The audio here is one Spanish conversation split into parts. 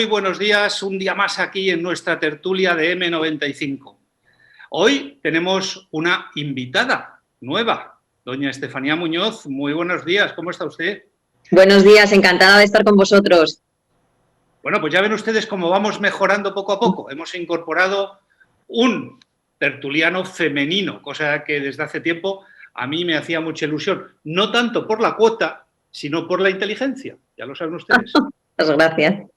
muy buenos días. Un día más aquí en nuestra tertulia de M95. Hoy tenemos una invitada nueva, doña Estefanía Muñoz. Muy buenos días, ¿cómo está usted? Buenos días, encantada de estar con vosotros. Bueno, pues ya ven ustedes cómo vamos mejorando poco a poco. Hemos incorporado un tertuliano femenino, cosa que desde hace tiempo a mí me hacía mucha ilusión. No tanto por la cuota, sino por la inteligencia. Ya lo saben ustedes. Muchas gracias.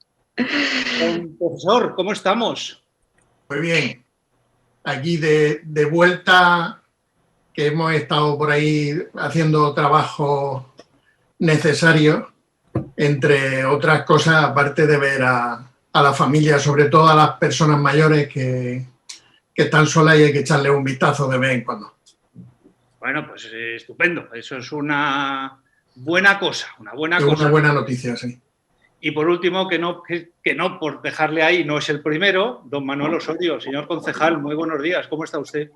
Profesor, ¿cómo estamos? Muy bien. Aquí de vuelta, que hemos estado por ahí haciendo trabajo necesario, entre otras cosas, aparte de ver a la familia, sobre todo a las personas mayores que están solas y hay que echarle un vistazo de vez en cuando. Bueno, pues estupendo. Eso es una buena cosa, Una buena noticia, sí. Y por último, que no, por dejarle ahí, no es el primero, don Manuel Osorio. Señor concejal, muy buenos días. ¿Cómo está usted?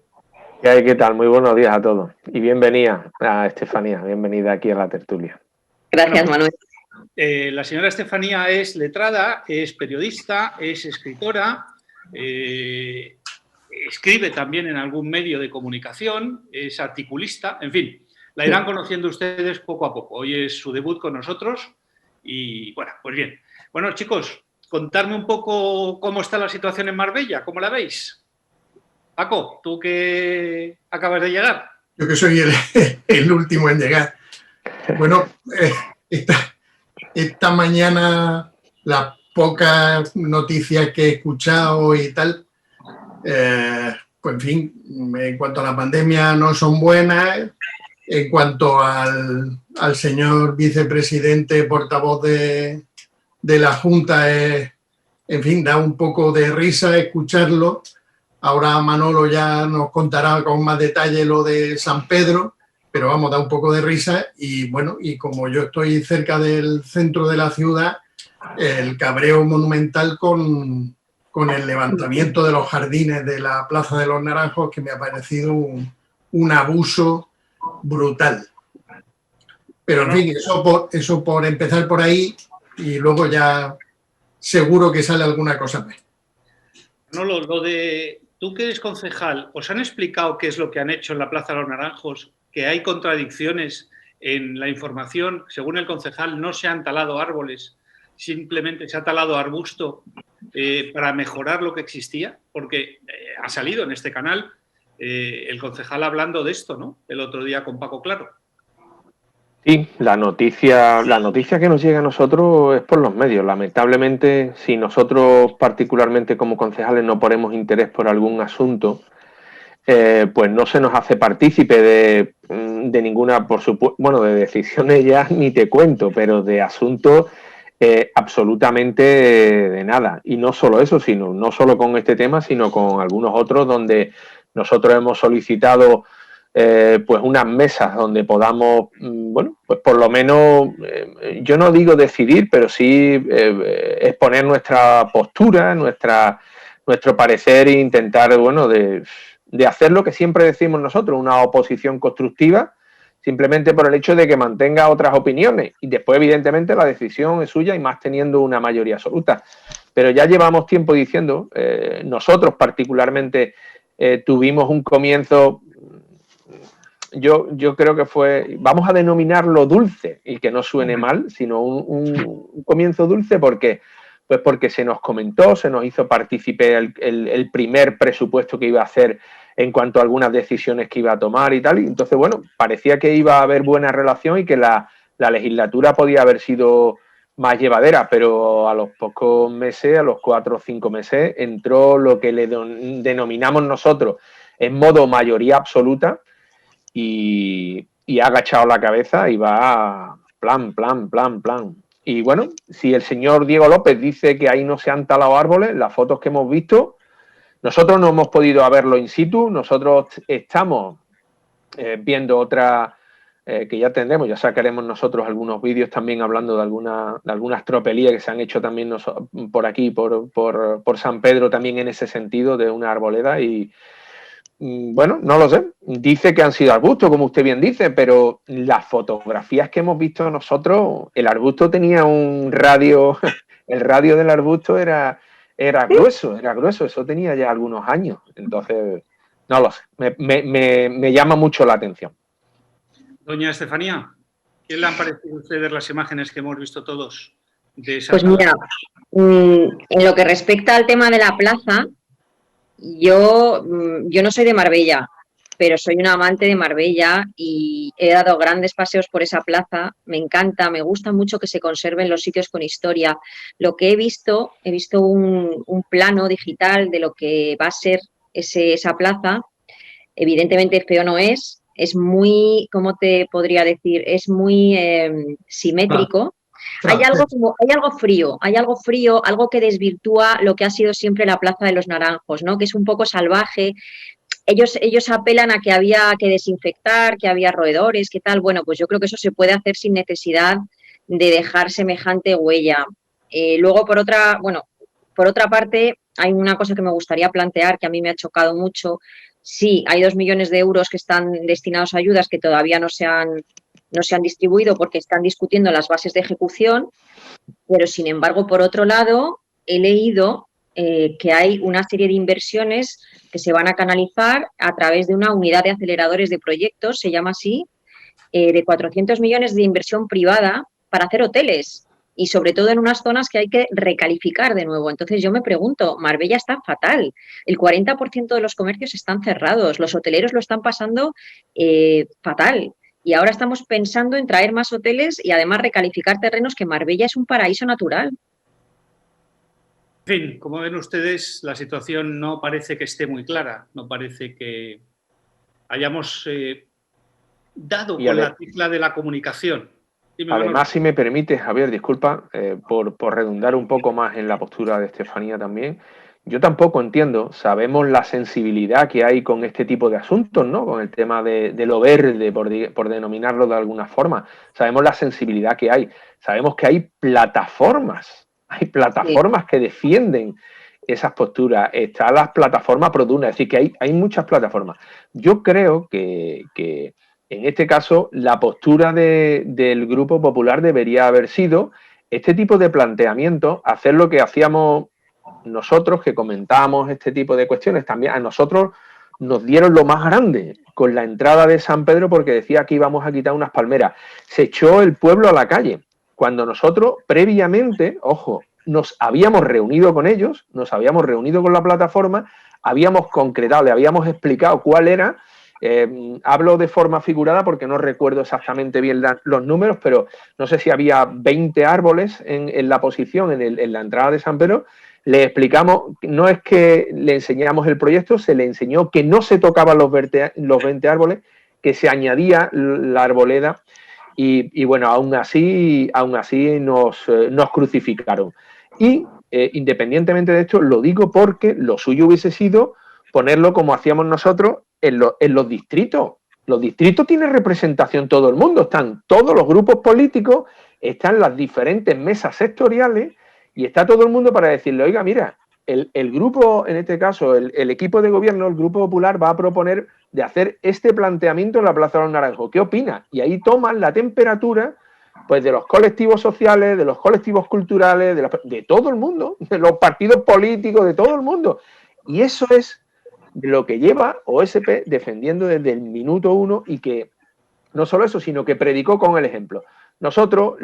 ¿Qué tal? Muy buenos días a todos. Y bienvenida a Estefanía, bienvenida aquí a la tertulia. Gracias, Manuel. La señora Estefanía es letrada, es periodista, es escritora, escribe también en algún medio de comunicación, es articulista, en fin, la irán conociendo ustedes poco a poco. Hoy es su debut con nosotros y, bueno, pues bien. Bueno, chicos, contarme un poco cómo está la situación en Marbella, ¿cómo la veis? Paco, tú que acabas de llegar. Yo que soy el último en llegar. Bueno, esta mañana las pocas noticias que he escuchado y tal, pues en fin, en cuanto a la pandemia no son buenas. En cuanto al señor vicepresidente, portavoz de la Junta, en fin, da un poco de risa escucharlo. Ahora Manolo ya nos contará con más detalle lo de San Pedro, pero vamos, da un poco de risa. Y bueno, y como yo estoy cerca del centro de la ciudad, el cabreo monumental con el levantamiento de los jardines de la Plaza de los Naranjos, que me ha parecido un abuso brutal. Pero en fin, eso por empezar por ahí, y luego ya seguro que sale alguna cosa más. No, lo de tú que eres concejal, ¿os han explicado qué es lo que han hecho en la Plaza de los Naranjos? Que hay contradicciones en la información. Según el concejal, no se han talado árboles, simplemente se ha talado arbusto para mejorar lo que existía, porque ha salido en este canal el concejal hablando de esto, ¿no? El otro día con Paco Claro. Sí, la noticia que nos llega a nosotros es por los medios. Lamentablemente, si nosotros particularmente como concejales no ponemos interés por algún asunto, pues no se nos hace partícipe de ninguna, por supuesto, bueno, de decisiones ya ni te cuento, pero de asuntos absolutamente de nada. Y no solo eso, sino no solo con este tema, sino con algunos otros donde nosotros hemos solicitado pues unas mesas donde podamos, bueno, pues por lo menos, yo no digo decidir, pero sí exponer nuestra postura, nuestro parecer e intentar, bueno, de hacer lo que siempre decimos nosotros, una oposición constructiva, simplemente por el hecho de que mantenga otras opiniones. Y después, evidentemente, la decisión es suya y más teniendo una mayoría absoluta. Pero ya llevamos tiempo diciendo, nosotros particularmente tuvimos un comienzo, yo creo que fue, vamos a denominarlo dulce y que no suene mal, sino un comienzo dulce porque se nos comentó, se nos hizo partícipe el primer presupuesto que iba a hacer en cuanto a algunas decisiones que iba a tomar y tal. Y entonces, bueno, parecía que iba a haber buena relación y que la legislatura podía haber sido más llevadera, pero a los pocos meses, a los 4 o 5 meses, entró lo que le denominamos nosotros en modo mayoría absoluta y ha agachado la cabeza y va plan. Y bueno, si el señor Diego López dice que ahí no se han talado árboles, las fotos que hemos visto, nosotros no hemos podido verlo in situ, nosotros estamos viendo otra que ya tendremos, ya sacaremos nosotros algunos vídeos también hablando de algunas tropelías que se han hecho también por aquí, por San Pedro también en ese sentido de una arboleda y bueno, no lo sé, dice que han sido arbustos, como usted bien dice, pero las fotografías que hemos visto nosotros, el arbusto tenía un radio El radio del arbusto era grueso, eso tenía ya algunos años. Entonces, no lo sé, me llama mucho la atención. Doña Estefanía, ¿qué le han parecido a ustedes las imágenes que hemos visto todos de esa Pues sala? mira, en lo que respecta al tema de la plaza, yo no soy de Marbella, pero soy una amante de Marbella y he dado grandes paseos por esa plaza. Me encanta, me gusta mucho que se conserven los sitios con historia. Lo que he visto un plano digital de lo que va a ser esa plaza. Evidentemente feo no es muy, ¿cómo te podría decir? Es muy simétrico. Hay algo frío, algo que desvirtúa lo que ha sido siempre la Plaza de los Naranjos, ¿no? Que es un poco salvaje. Ellos apelan a que había que desinfectar, que había roedores, que tal. Bueno, pues yo creo que eso se puede hacer sin necesidad de dejar semejante huella. Luego, por otra parte, hay una cosa que me gustaría plantear que a mí me ha chocado mucho. Sí, hay 2 millones de euros que están destinados a ayudas que todavía no se han distribuido porque están discutiendo las bases de ejecución, pero sin embargo, por otro lado, he leído que hay una serie de inversiones que se van a canalizar a través de una unidad de aceleradores de proyectos, se llama así, de 400 millones de inversión privada para hacer hoteles y sobre todo en unas zonas que hay que recalificar de nuevo. Entonces yo me pregunto, Marbella está fatal, el 40% de los comercios están cerrados, los hoteleros lo están pasando fatal. Y ahora estamos pensando en traer más hoteles y además recalificar terrenos, que Marbella es un paraíso natural. En fin, como ven ustedes, la situación no parece que esté muy clara, no parece que hayamos dado con la tecla de la comunicación. Además, si me permite, Javier, disculpa, por redundar un poco más en la postura de Estefanía también, yo tampoco entiendo, sabemos la sensibilidad que hay con este tipo de asuntos, ¿no? Con el tema de lo verde, por denominarlo de alguna forma. Sabemos la sensibilidad que hay. Sabemos que hay plataformas que defienden esas posturas. Están las plataformas Produna, es decir, que hay muchas plataformas. Yo creo que en este caso la postura del Grupo Popular debería haber sido este tipo de planteamientos, hacer lo que hacíamos nosotros, que comentábamos este tipo de cuestiones. También a nosotros nos dieron lo más grande con la entrada de San Pedro, porque decía que íbamos a quitar unas palmeras. Se echó el pueblo a la calle. Cuando nosotros previamente, ojo, nos habíamos reunido con ellos, nos habíamos reunido con la plataforma, habíamos concretado, le habíamos explicado cuál era. Hablo de forma figurada porque no recuerdo exactamente bien los números, pero no sé si había 20 árboles en la posición, en la entrada de San Pedro. Le explicamos, no es que le enseñamos el proyecto, se le enseñó que no se tocaban los 20 árboles, que se añadía la arboleda y bueno, aún así nos crucificaron. Y independientemente de esto, lo digo porque lo suyo hubiese sido ponerlo como hacíamos nosotros en los distritos. Los distritos tienen representación todo el mundo, están todos los grupos políticos, están las diferentes mesas sectoriales y está todo el mundo para decirle, oiga, mira, el grupo, en este caso, el equipo de gobierno, el Grupo Popular, va a proponer de hacer este planteamiento en la Plaza de los Naranjos. ¿Qué opinan? Y ahí toman la temperatura pues de los colectivos sociales, de los colectivos culturales, de todo el mundo, de los partidos políticos, de todo el mundo. Y eso es lo que lleva OSP defendiendo desde el minuto 1 y que no solo eso, sino que predicó con el ejemplo. Nosotros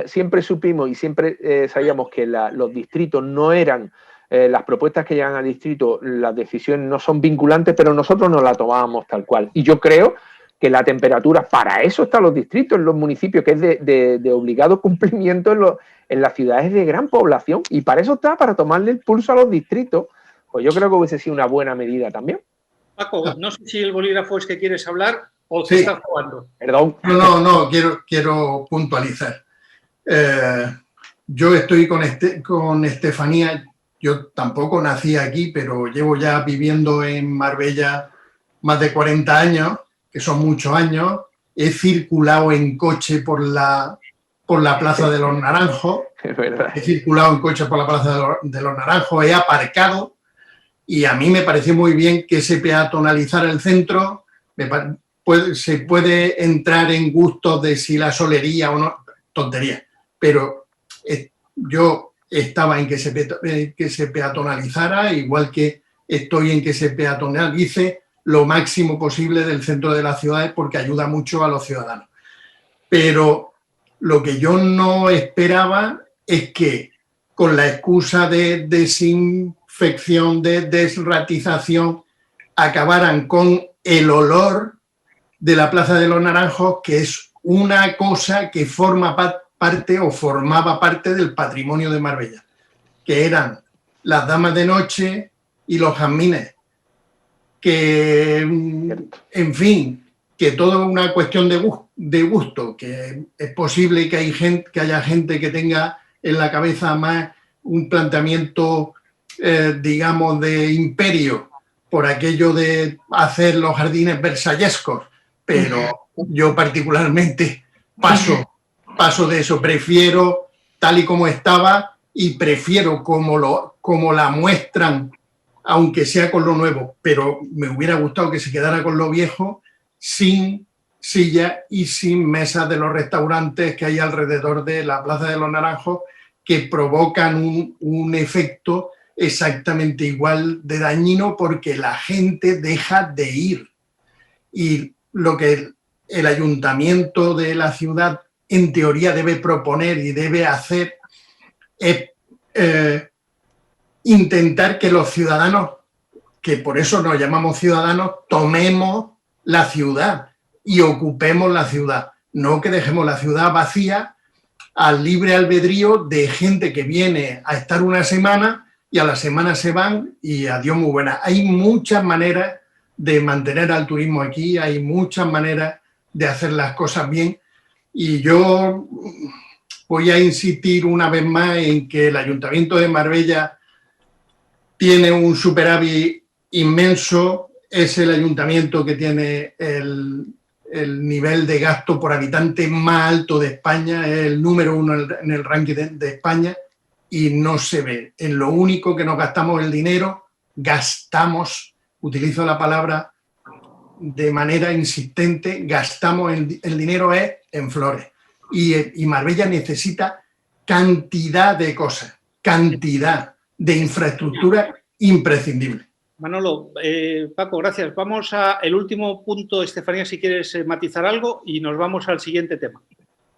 siempre supimos y siempre sabíamos que los distritos no eran, las propuestas que llegan al distrito, las decisiones no son vinculantes, pero nosotros no la tomábamos tal cual. Y yo creo que la temperatura, para eso están los distritos, en los municipios, que es de obligado cumplimiento en las ciudades de gran población, y para eso está, para tomarle el pulso a los distritos. Pues yo creo que hubiese sido una buena medida también. Paco, no sé si el bolígrafo es que quieres hablar o te estás jugando. Perdón. No, quiero puntualizar. Yo estoy con Estefanía. Yo tampoco nací aquí, pero llevo ya viviendo en Marbella más de 40 años, que son muchos años. He circulado en coche por la Plaza de los Naranjos. Es verdad. He circulado en coche por la Plaza de los Naranjos, he aparcado y a mí me pareció muy bien que se peatonalizara el centro. Se puede entrar en gustos de si la solería o no, tontería, pero yo estaba en que se peatonalizara, igual que estoy en que se peatonalice lo máximo posible del centro de las ciudades porque ayuda mucho a los ciudadanos. Pero lo que yo no esperaba es que con la excusa de desinfección, de desratización, acabaran con el olor de la Plaza de los Naranjos, que es una cosa que forma parte o formaba parte del patrimonio de Marbella, que eran las damas de noche y los jazmines, que, en fin, que todo es una cuestión de gusto, que es posible que haya gente que tenga en la cabeza más un planteamiento, digamos, de imperio, por aquello de hacer los jardines versallescos, pero yo particularmente paso de eso, prefiero tal y como estaba y prefiero como la muestran, aunque sea con lo nuevo, pero me hubiera gustado que se quedara con lo viejo, sin sillas y sin mesas de los restaurantes que hay alrededor de la Plaza de los Naranjos, que provocan un efecto exactamente igual de dañino porque la gente deja de ir. Y lo que el ayuntamiento de la ciudad en teoría debe proponer y debe hacer es intentar que los ciudadanos, que por eso nos llamamos ciudadanos, tomemos la ciudad y ocupemos la ciudad, no que dejemos la ciudad vacía al libre albedrío de gente que viene a estar una semana y a la semana se van y adiós muy buenas. Hay muchas maneras de mantener al turismo aquí, hay muchas maneras de hacer las cosas bien y yo voy a insistir una vez más en que el Ayuntamiento de Marbella tiene un superávit inmenso, es el ayuntamiento que tiene el nivel de gasto por habitante más alto de España, es el número 1 en el ranking de España y no se ve. En lo único que nos gastamos el dinero, utilizo la palabra de manera insistente, gastamos el dinero es en flores. Y Marbella necesita cantidad de cosas, cantidad de infraestructura imprescindible. Manolo, Paco, gracias. Vamos al último punto, Estefanía, si quieres matizar algo y nos vamos al siguiente tema.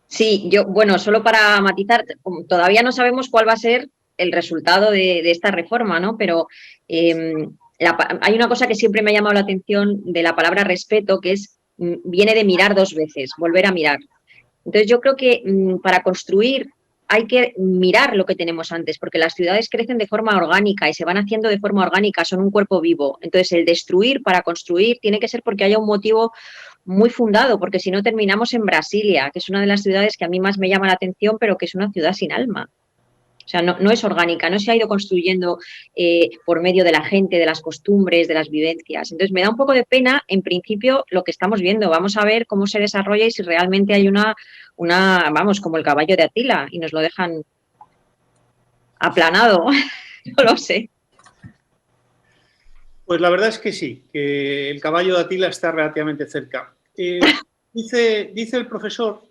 Sí, solo para matizar, todavía no sabemos cuál va a ser el resultado de esta reforma, ¿no? Pero hay una cosa que siempre me ha llamado la atención de la palabra respeto, que viene de mirar dos veces, volver a mirar. Entonces yo creo que para construir hay que mirar lo que tenemos antes, porque las ciudades crecen de forma orgánica y se van haciendo de forma orgánica, son un cuerpo vivo. Entonces el destruir para construir tiene que ser porque haya un motivo muy fundado, porque si no terminamos en Brasilia, que es una de las ciudades que a mí más me llama la atención, pero que es una ciudad sin alma. O sea, no es orgánica, no se ha ido construyendo por medio de la gente, de las costumbres, de las vivencias. Entonces, me da un poco de pena, en principio, lo que estamos viendo. Vamos a ver cómo se desarrolla y si realmente hay vamos, como el caballo de Atila y nos lo dejan aplanado. No lo sé. Pues la verdad es que sí, que el caballo de Atila está relativamente cerca. Dice el profesor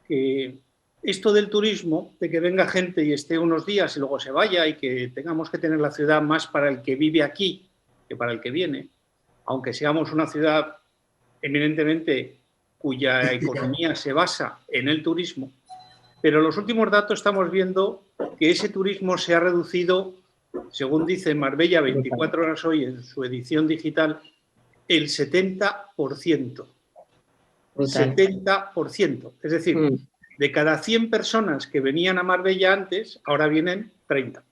que esto del turismo, de que venga gente y esté unos días y luego se vaya y que tengamos que tener la ciudad más para el que vive aquí que para el que viene, aunque seamos una ciudad eminentemente cuya economía se basa en el turismo, pero en los últimos datos estamos viendo que ese turismo se ha reducido, según dice Marbella 24 horas hoy en su edición digital, el 70%. 70%. Es decir, de cada 100 personas que venían a Marbella antes, ahora vienen 30.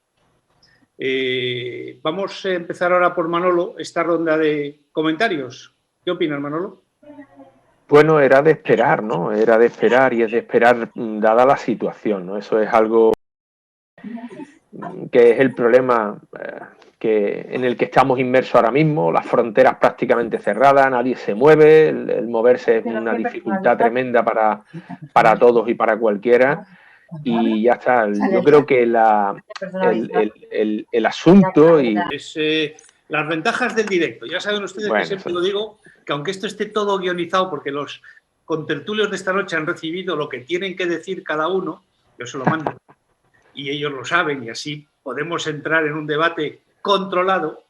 Vamos a empezar ahora por Manolo, esta ronda de comentarios. ¿Qué opinas, Manolo? Bueno, era de esperar, ¿no? Era de esperar y es de esperar dada la situación, ¿no? Eso es algo que es el problema en el que estamos inmersos ahora mismo, las fronteras prácticamente cerradas, nadie se mueve, el moverse es una dificultad tremenda para todos y para cualquiera y ya está. Yo creo que el asunto y... las ventajas del directo. Ya saben ustedes que siempre lo digo, que aunque esto esté todo guionizado porque los contertulios de esta noche han recibido lo que tienen que decir cada uno, yo se lo mando. y ellos lo saben, y así podemos entrar en un debate controlado.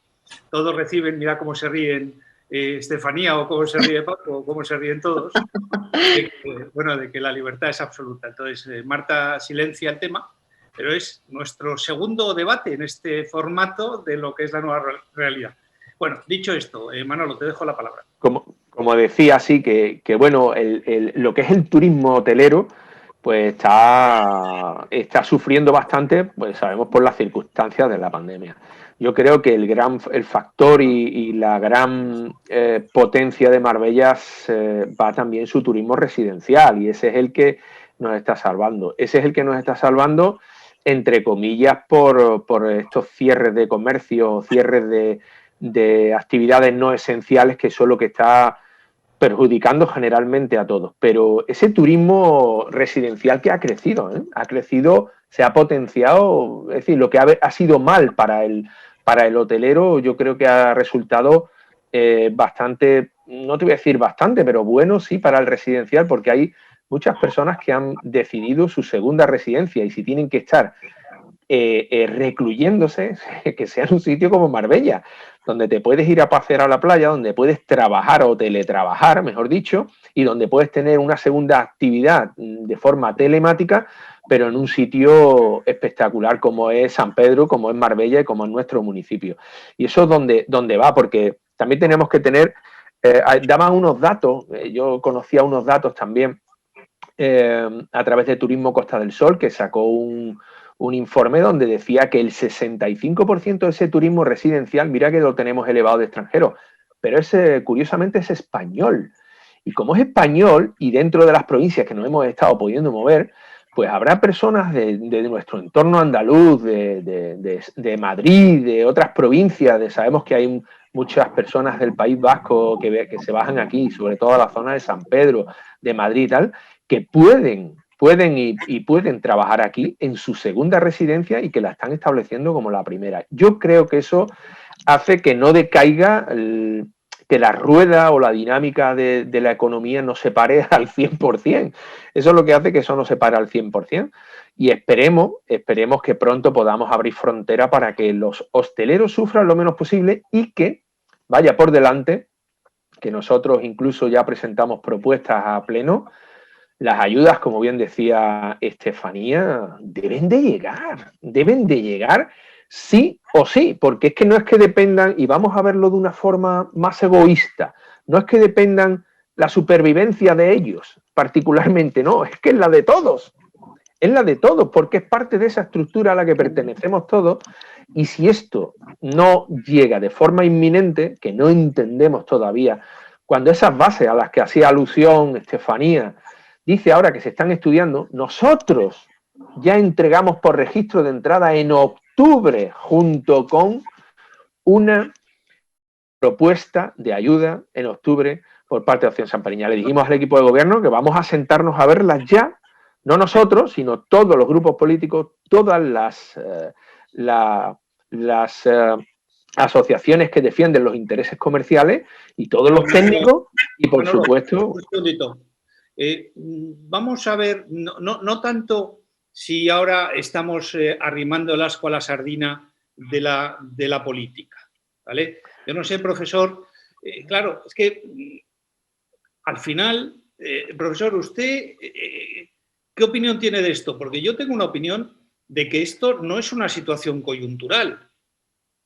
Todos reciben, mira cómo se ríen Estefanía, o cómo se ríe Paco, o cómo se ríen todos, de que la libertad es absoluta. Entonces, Marta silencia el tema, pero es nuestro segundo debate en este formato de lo que es la nueva realidad. Bueno, dicho esto, Manolo, te dejo la palabra. Como decía, sí, que bueno, lo que es el turismo hotelero, pues está sufriendo bastante, pues sabemos por las circunstancias de la pandemia. Yo creo que el factor y la gran potencia de Marbella va también su turismo residencial, y ese es el que nos está salvando. Ese es el que nos está salvando, entre comillas, por estos cierres de comercio, cierres de actividades no esenciales, que son lo que está perjudicando generalmente a todos. Pero ese turismo residencial que ha crecido, se ha potenciado, es decir, lo que ha sido mal para el hotelero, yo creo que ha resultado bastante, no te voy a decir bastante, pero bueno, sí, para el residencial, porque hay muchas personas que han decidido su segunda residencia, y si tienen que estar recluyéndose, que sea en un sitio como Marbella, donde te puedes ir a pasear a la playa, donde puedes trabajar o teletrabajar, mejor dicho, y donde puedes tener una segunda actividad de forma telemática, pero en un sitio espectacular como es San Pedro, como es Marbella y como es nuestro municipio. Y eso es donde va, porque también tenemos que tener, daban unos datos, yo conocía unos datos también a través de Turismo Costa del Sol, que sacó un informe donde decía que el 65% de ese turismo residencial, mira que lo tenemos elevado de extranjeros, pero curiosamente es español. Y como es español, y dentro de las provincias que nos hemos estado pudiendo mover, pues habrá personas de nuestro entorno andaluz, de Madrid, de otras provincias, sabemos que hay muchas personas del País Vasco que se bajan aquí, sobre todo a la zona de San Pedro, de Madrid y tal, que pueden trabajar aquí en su segunda residencia y que la están estableciendo como la primera. Yo creo que eso hace que no decaiga, que la rueda o la dinámica de la economía no se pare al 100%. Eso es lo que hace que eso no se pare al 100%. Y esperemos que pronto podamos abrir frontera para que los hosteleros sufran lo menos posible y que vaya por delante, que nosotros incluso ya presentamos propuestas a pleno. Las ayudas, como bien decía Estefanía, deben de llegar sí o sí, porque es que no es que dependan, y vamos a verlo de una forma más egoísta, no es que dependan la supervivencia de ellos, particularmente, no, es que es la de todos, porque es parte de esa estructura a la que pertenecemos todos, y si esto no llega de forma inminente, que no entendemos todavía, cuando esas bases a las que hacía alusión Estefanía, dice ahora que se están estudiando, nosotros ya entregamos por registro de entrada en octubre, junto con una propuesta de ayuda en octubre por parte de Opción Sampariña. Le dijimos al equipo de gobierno que vamos a sentarnos a verlas ya, no nosotros, sino todos los grupos políticos, todas las asociaciones que defienden los intereses comerciales y todos los técnicos y, por supuesto... Un segundito. Vamos a ver, no tanto si ahora estamos arrimando el asco a la sardina de la política, ¿vale? Yo no sé, profesor, claro, es que al final, profesor, ¿usted qué opinión tiene de esto? Porque yo tengo una opinión de que esto no es una situación coyuntural,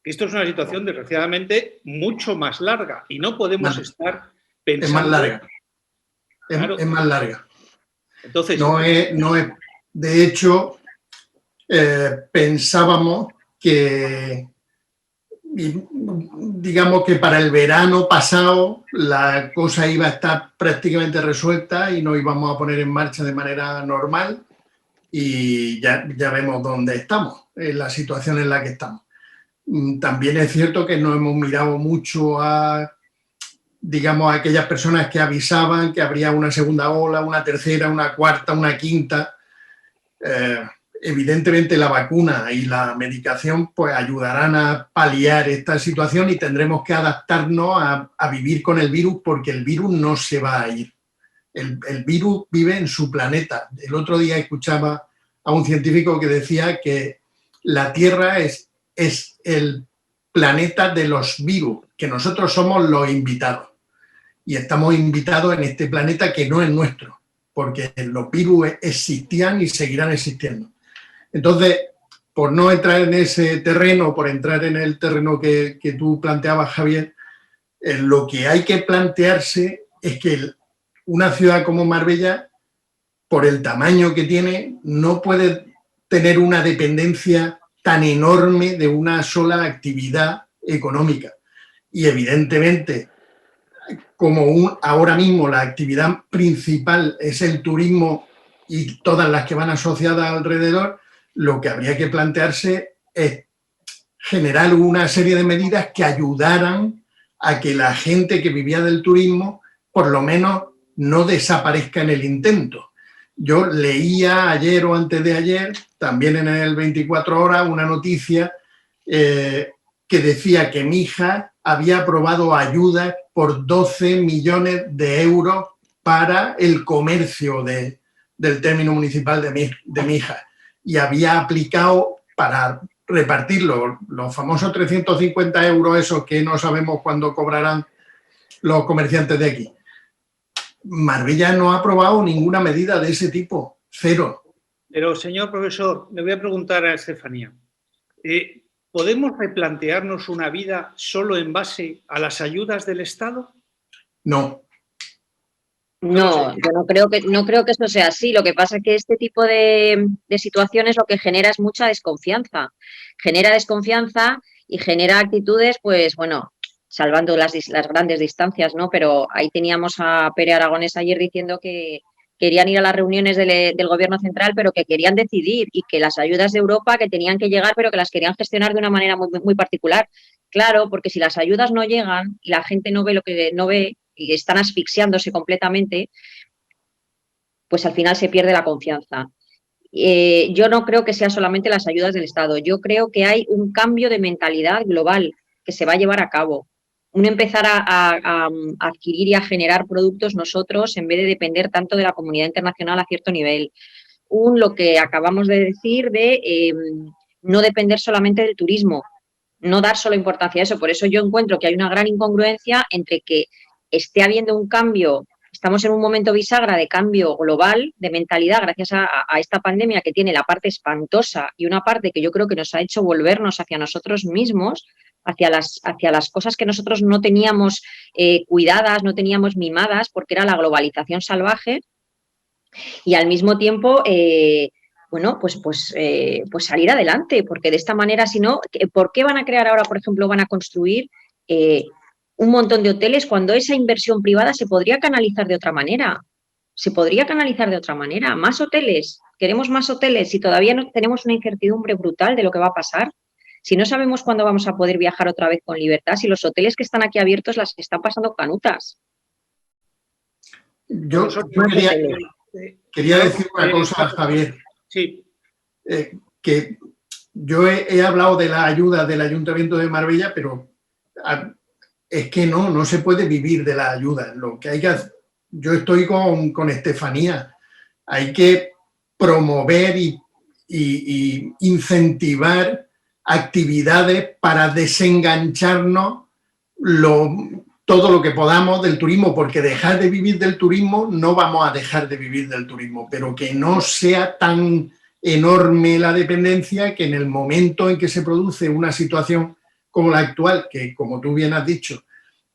que esto es una situación desgraciadamente mucho más larga y no podemos estar pensando... Es más larga. Claro. Es más larga. Entonces, no es, de hecho, pensábamos que, digamos que para el verano pasado la cosa iba a estar prácticamente resuelta y nos íbamos a poner en marcha de manera normal, y ya vemos dónde estamos, en la situación en la que estamos. También es cierto que no hemos mirado mucho a, digamos, a aquellas personas que avisaban que habría una segunda ola, una tercera, una cuarta, una quinta. Evidentemente la vacuna y la medicación pues ayudarán a paliar esta situación y tendremos que adaptarnos a vivir con el virus, porque el virus no se va a ir. El virus vive en su planeta. El otro día escuchaba a un científico que decía que la Tierra es el planeta de los virus, que nosotros somos los invitados. Y estamos invitados en este planeta que no es nuestro, porque los virus existían y seguirán existiendo. Entonces, por no entrar en ese terreno, por entrar en el terreno que tú planteabas, Javier, lo que hay que plantearse es que una ciudad como Marbella, por el tamaño que tiene, no puede tener una dependencia tan enorme de una sola actividad económica. Y evidentemente, como ahora mismo la actividad principal es el turismo y todas las que van asociadas alrededor, lo que habría que plantearse es generar una serie de medidas que ayudaran a que la gente que vivía del turismo por lo menos no desaparezca en el intento. Yo leía ayer o antes de ayer, también en el 24 Horas, una noticia que decía que Mija había aprobado ayudas por 12 millones de euros para el comercio del término municipal de Mija, y había aplicado para repartir los famosos 350 euros esos que no sabemos cuándo cobrarán los comerciantes de aquí. Marbella no ha aprobado ninguna medida de ese tipo, cero. Pero, señor profesor, le voy a preguntar a Estefanía. ¿Podemos replantearnos una vida solo en base a las ayudas del Estado? No. No, yo no creo que eso sea así. Lo que pasa es que este tipo de situaciones lo que genera es mucha desconfianza. Genera desconfianza y genera actitudes, pues bueno, salvando las grandes distancias, ¿no? Pero ahí teníamos a Pere Aragonés ayer diciendo que querían ir a las reuniones del Gobierno central, pero que querían decidir, y que las ayudas de Europa que tenían que llegar, pero que las querían gestionar de una manera muy, muy particular. Claro, porque si las ayudas no llegan y la gente no ve lo que no ve y están asfixiándose completamente, pues al final se pierde la confianza. Yo no creo que sean solamente las ayudas del Estado, yo creo que hay un cambio de mentalidad global que se va a llevar a cabo. Empezar a adquirir y a generar productos nosotros en vez de depender tanto de la comunidad internacional a cierto nivel. Lo que acabamos de decir de no depender solamente del turismo, no dar solo importancia a eso. Por eso yo encuentro que hay una gran incongruencia entre que esté habiendo un cambio, estamos en un momento bisagra de cambio global de mentalidad gracias a esta pandemia, que tiene la parte espantosa y una parte que yo creo que nos ha hecho volvernos hacia nosotros mismos, hacia las cosas que nosotros no teníamos cuidadas, no teníamos mimadas, porque era la globalización salvaje, y al mismo tiempo bueno, pues salir adelante, porque de esta manera, si no, ¿por qué van a crear ahora, por ejemplo, van a construir un montón de hoteles cuando esa inversión privada se podría canalizar de otra manera? Se podría canalizar de otra manera. Más hoteles, queremos más hoteles, y todavía no tenemos una incertidumbre brutal de lo que va a pasar. Si no sabemos cuándo vamos a poder viajar otra vez con libertad, si los hoteles que están aquí abiertos las están pasando canutas. Yo quería decir una cosa, Javier. Sí. Que yo he hablado de la ayuda del Ayuntamiento de Marbella, pero es que no se puede vivir de la ayuda. Lo que hay que hacer, yo estoy con Estefanía, hay que promover y incentivar actividades para desengancharnos todo lo que podamos del turismo, porque dejar de vivir del turismo no vamos a dejar de vivir del turismo, pero que no sea tan enorme la dependencia que en el momento en que se produce una situación como la actual, que como tú bien has dicho,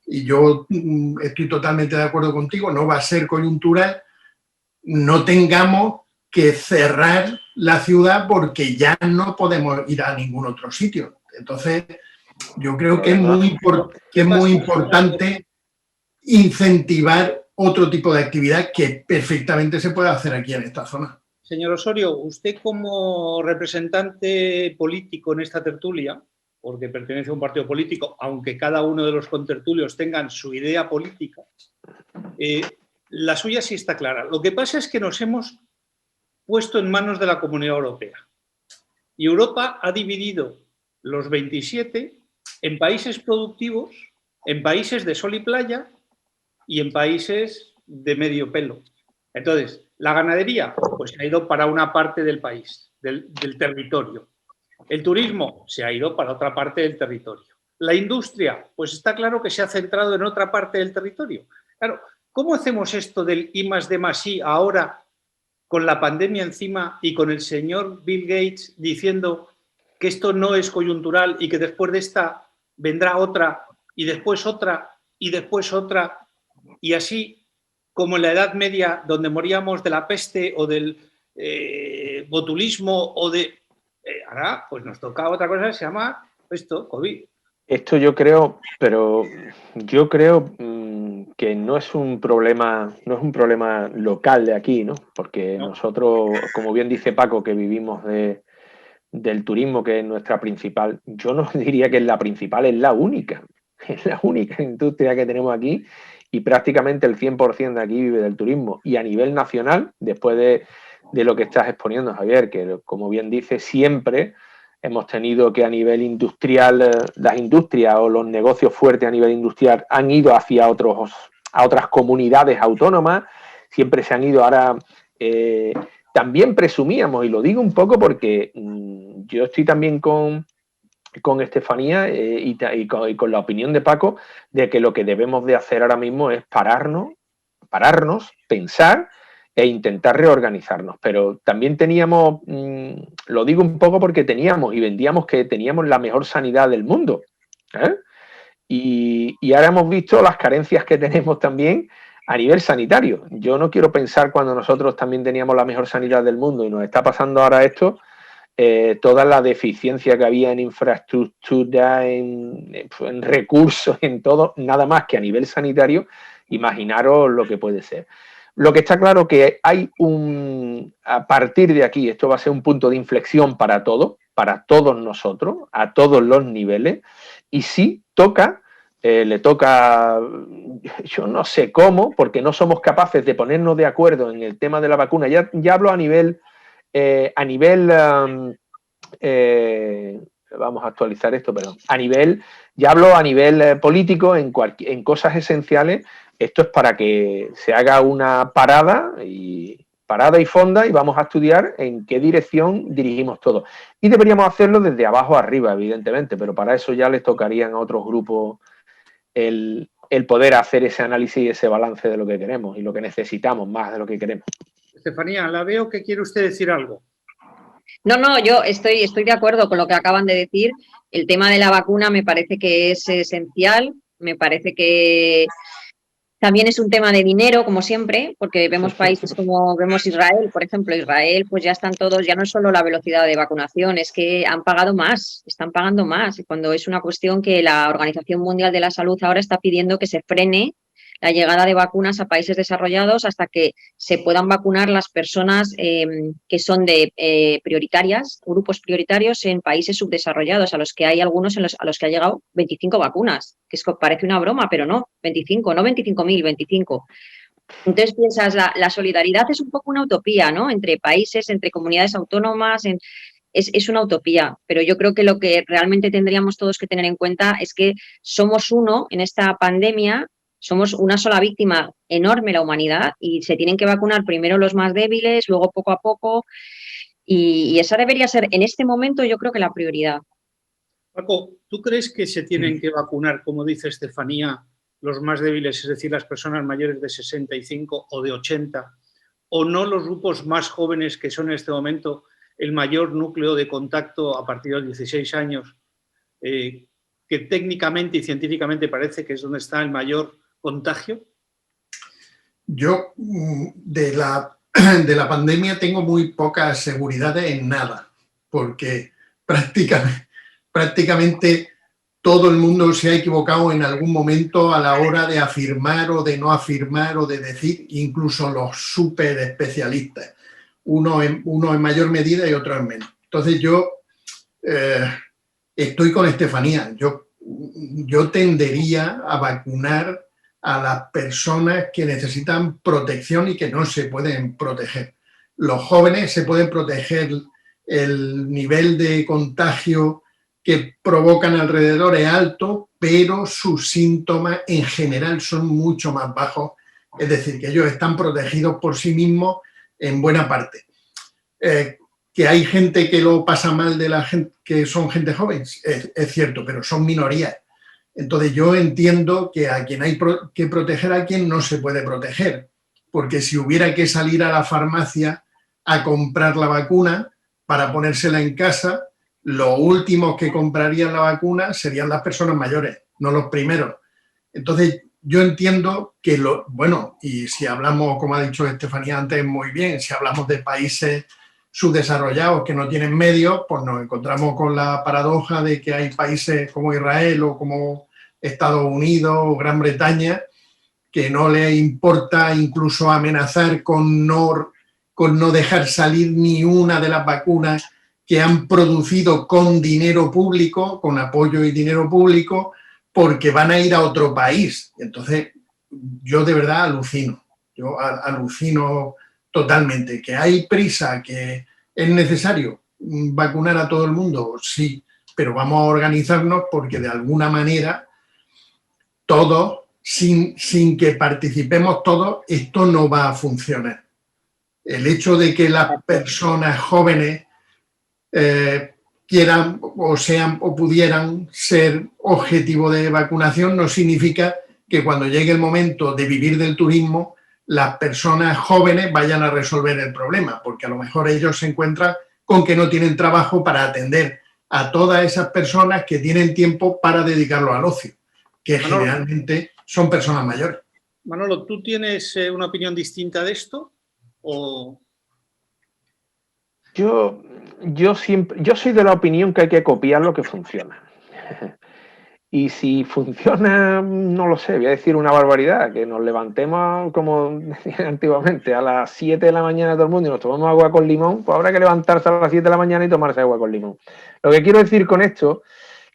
y yo estoy totalmente de acuerdo contigo, no va a ser coyuntural, no tengamos que cerrar la ciudad porque ya no podemos ir a ningún otro sitio. Entonces, yo creo que es muy importante incentivar otro tipo de actividad que perfectamente se puede hacer aquí en esta zona. Señor Osorio, usted como representante político en esta tertulia, porque pertenece a un partido político, aunque cada uno de los contertulios tengan su idea política, la suya sí está clara. Lo que pasa es que nos hemos puesto en manos de la Comunidad Europea. Y Europa ha dividido los 27 en países productivos, en países de sol y playa y en países de medio pelo. Entonces, la ganadería pues se ha ido para una parte del país, del territorio. El turismo se ha ido para otra parte del territorio. La industria, pues está claro que se ha centrado en otra parte del territorio. Claro, ¿cómo hacemos esto del I+D+I ahora con la pandemia encima y con el señor Bill Gates diciendo que esto no es coyuntural y que después de esta vendrá otra y después otra y después otra, y así como en la Edad Media, donde moríamos de la peste o del botulismo o de... ahora pues nos toca otra cosa que se llama esto, COVID. Esto yo creo, pero yo creo que no es un problema local de aquí, ¿no? Porque ¿No? nosotros, como bien dice Paco, que vivimos del turismo, que es nuestra principal, yo no diría que es la principal, es la única industria que tenemos aquí y prácticamente el 100% de aquí vive del turismo. Y a nivel nacional, después de lo que estás exponiendo, Javier, que como bien dice, siempre hemos tenido que a nivel industrial, las industrias o los negocios fuertes a nivel industrial han ido hacia a otras comunidades autónomas, siempre se han ido ahora... también presumíamos, y lo digo un poco porque yo estoy también con Estefanía y con la opinión de Paco, de que lo que debemos de hacer ahora mismo es pararnos, pensar e intentar reorganizarnos. Pero también teníamos, lo digo un poco porque teníamos y vendíamos que teníamos la mejor sanidad del mundo. Y ahora hemos visto las carencias que tenemos también a nivel sanitario. Yo no quiero pensar cuando nosotros también teníamos la mejor sanidad del mundo y nos está pasando ahora esto, toda la deficiencia que había en infraestructura, en recursos, en todo, nada más que a nivel sanitario, imaginaros lo que puede ser. Lo que está claro que hay a partir de aquí, esto va a ser un punto de inflexión para todos nosotros, a todos los niveles, y sí le toca, yo no sé cómo, porque no somos capaces de ponernos de acuerdo en el tema de la vacuna. Ya hablo a nivel, vamos a actualizar esto, perdón, ya hablo a nivel político en cosas esenciales. Esto es para que se haga una parada y fonda y vamos a estudiar en qué dirección dirigimos todo. Y deberíamos hacerlo desde abajo arriba, evidentemente, pero para eso ya les tocarían a otros grupos el poder hacer ese análisis y ese balance de lo que queremos y lo que necesitamos más de lo que queremos. Estefanía, la veo que quiere usted decir algo. No, yo estoy de acuerdo con lo que acaban de decir. El tema de la vacuna me parece que es esencial, me parece que también es un tema de dinero, como siempre, porque vemos países como vemos Israel, por ejemplo. Israel, pues ya están todos, ya no es solo la velocidad de vacunación, es que han pagado más, están pagando más. Y cuando es una cuestión que la Organización Mundial de la Salud ahora está pidiendo que se frene la llegada de vacunas a países desarrollados hasta que se puedan vacunar las personas que son prioritarias, grupos prioritarios en países subdesarrollados, a los que hay algunos a los que ha llegado 25 vacunas, que parece una broma, pero no, 25, no 25.000, 25. Entonces piensas, la solidaridad es un poco una utopía, ¿no? Entre países, entre comunidades autónomas, es una utopía, pero yo creo que lo que realmente tendríamos todos que tener en cuenta es que somos uno en esta pandemia. Somos una sola víctima enorme la humanidad y se tienen que vacunar primero los más débiles, luego poco a poco, y esa debería ser en este momento yo creo que la prioridad. Paco, ¿tú crees que se tienen que vacunar, como dice Estefanía, los más débiles, es decir, las personas mayores de 65 o de 80, o no los grupos más jóvenes que son en este momento el mayor núcleo de contacto a partir de los 16 años, que técnicamente y científicamente parece que es donde está el mayor contagio? Yo de la pandemia tengo muy poca seguridad en nada, porque prácticamente todo el mundo se ha equivocado en algún momento a la hora de afirmar o de no afirmar o de decir, incluso los súper especialistas, uno en mayor medida y otro en menos. Entonces yo estoy con Estefanía, yo tendería a vacunar a las personas que necesitan protección y que no se pueden proteger. Los jóvenes se pueden proteger, el nivel de contagio que provocan alrededor es alto, pero sus síntomas en general son mucho más bajos Es decir, que ellos están protegidos por sí mismos en buena parte. Que hay gente que lo pasa mal de la gente, que son gente joven, es cierto, pero son minorías. Entonces yo entiendo que a quien hay que proteger, a quien no se puede proteger, porque si hubiera que salir a la farmacia a comprar la vacuna para ponérsela en casa, los últimos que comprarían la vacuna serían las personas mayores, no los primeros. Entonces yo entiendo que, bueno, y si hablamos, como ha dicho Estefanía antes muy bien, si hablamos de países subdesarrollados que no tienen medios, pues nos encontramos con la paradoja de que hay países como Israel o como Estados Unidos o Gran Bretaña que no les importa incluso amenazar con no dejar salir ni una de las vacunas que han producido con dinero público, con apoyo y dinero público, porque van a ir a otro país. Entonces, yo de verdad alucino. Yo alucino totalmente. ¿Que hay prisa, que es necesario vacunar a todo el mundo? Sí, pero vamos a organizarnos porque de alguna manera todos, sin que participemos todos, esto no va a funcionar. El hecho de que las personas jóvenes quieran o sean o pudieran ser objetivo de vacunación no significa que cuando llegue el momento de vivir del turismo las personas jóvenes vayan a resolver el problema, porque a lo mejor ellos se encuentran con que no tienen trabajo para atender a todas esas personas que tienen tiempo para dedicarlo al ocio, que Manolo, generalmente son personas mayores. Manolo, ¿tú tienes una opinión distinta de esto? ¿O... Yo soy de la opinión que hay que copiar lo que funciona. Y si funciona, no lo sé, voy a decir una barbaridad, que nos levantemos, como decían antiguamente, a las 7 de la mañana todo el mundo y nos tomamos agua con limón, pues habrá que levantarse a las 7 de la mañana y tomarse agua con limón. Lo que quiero decir con esto,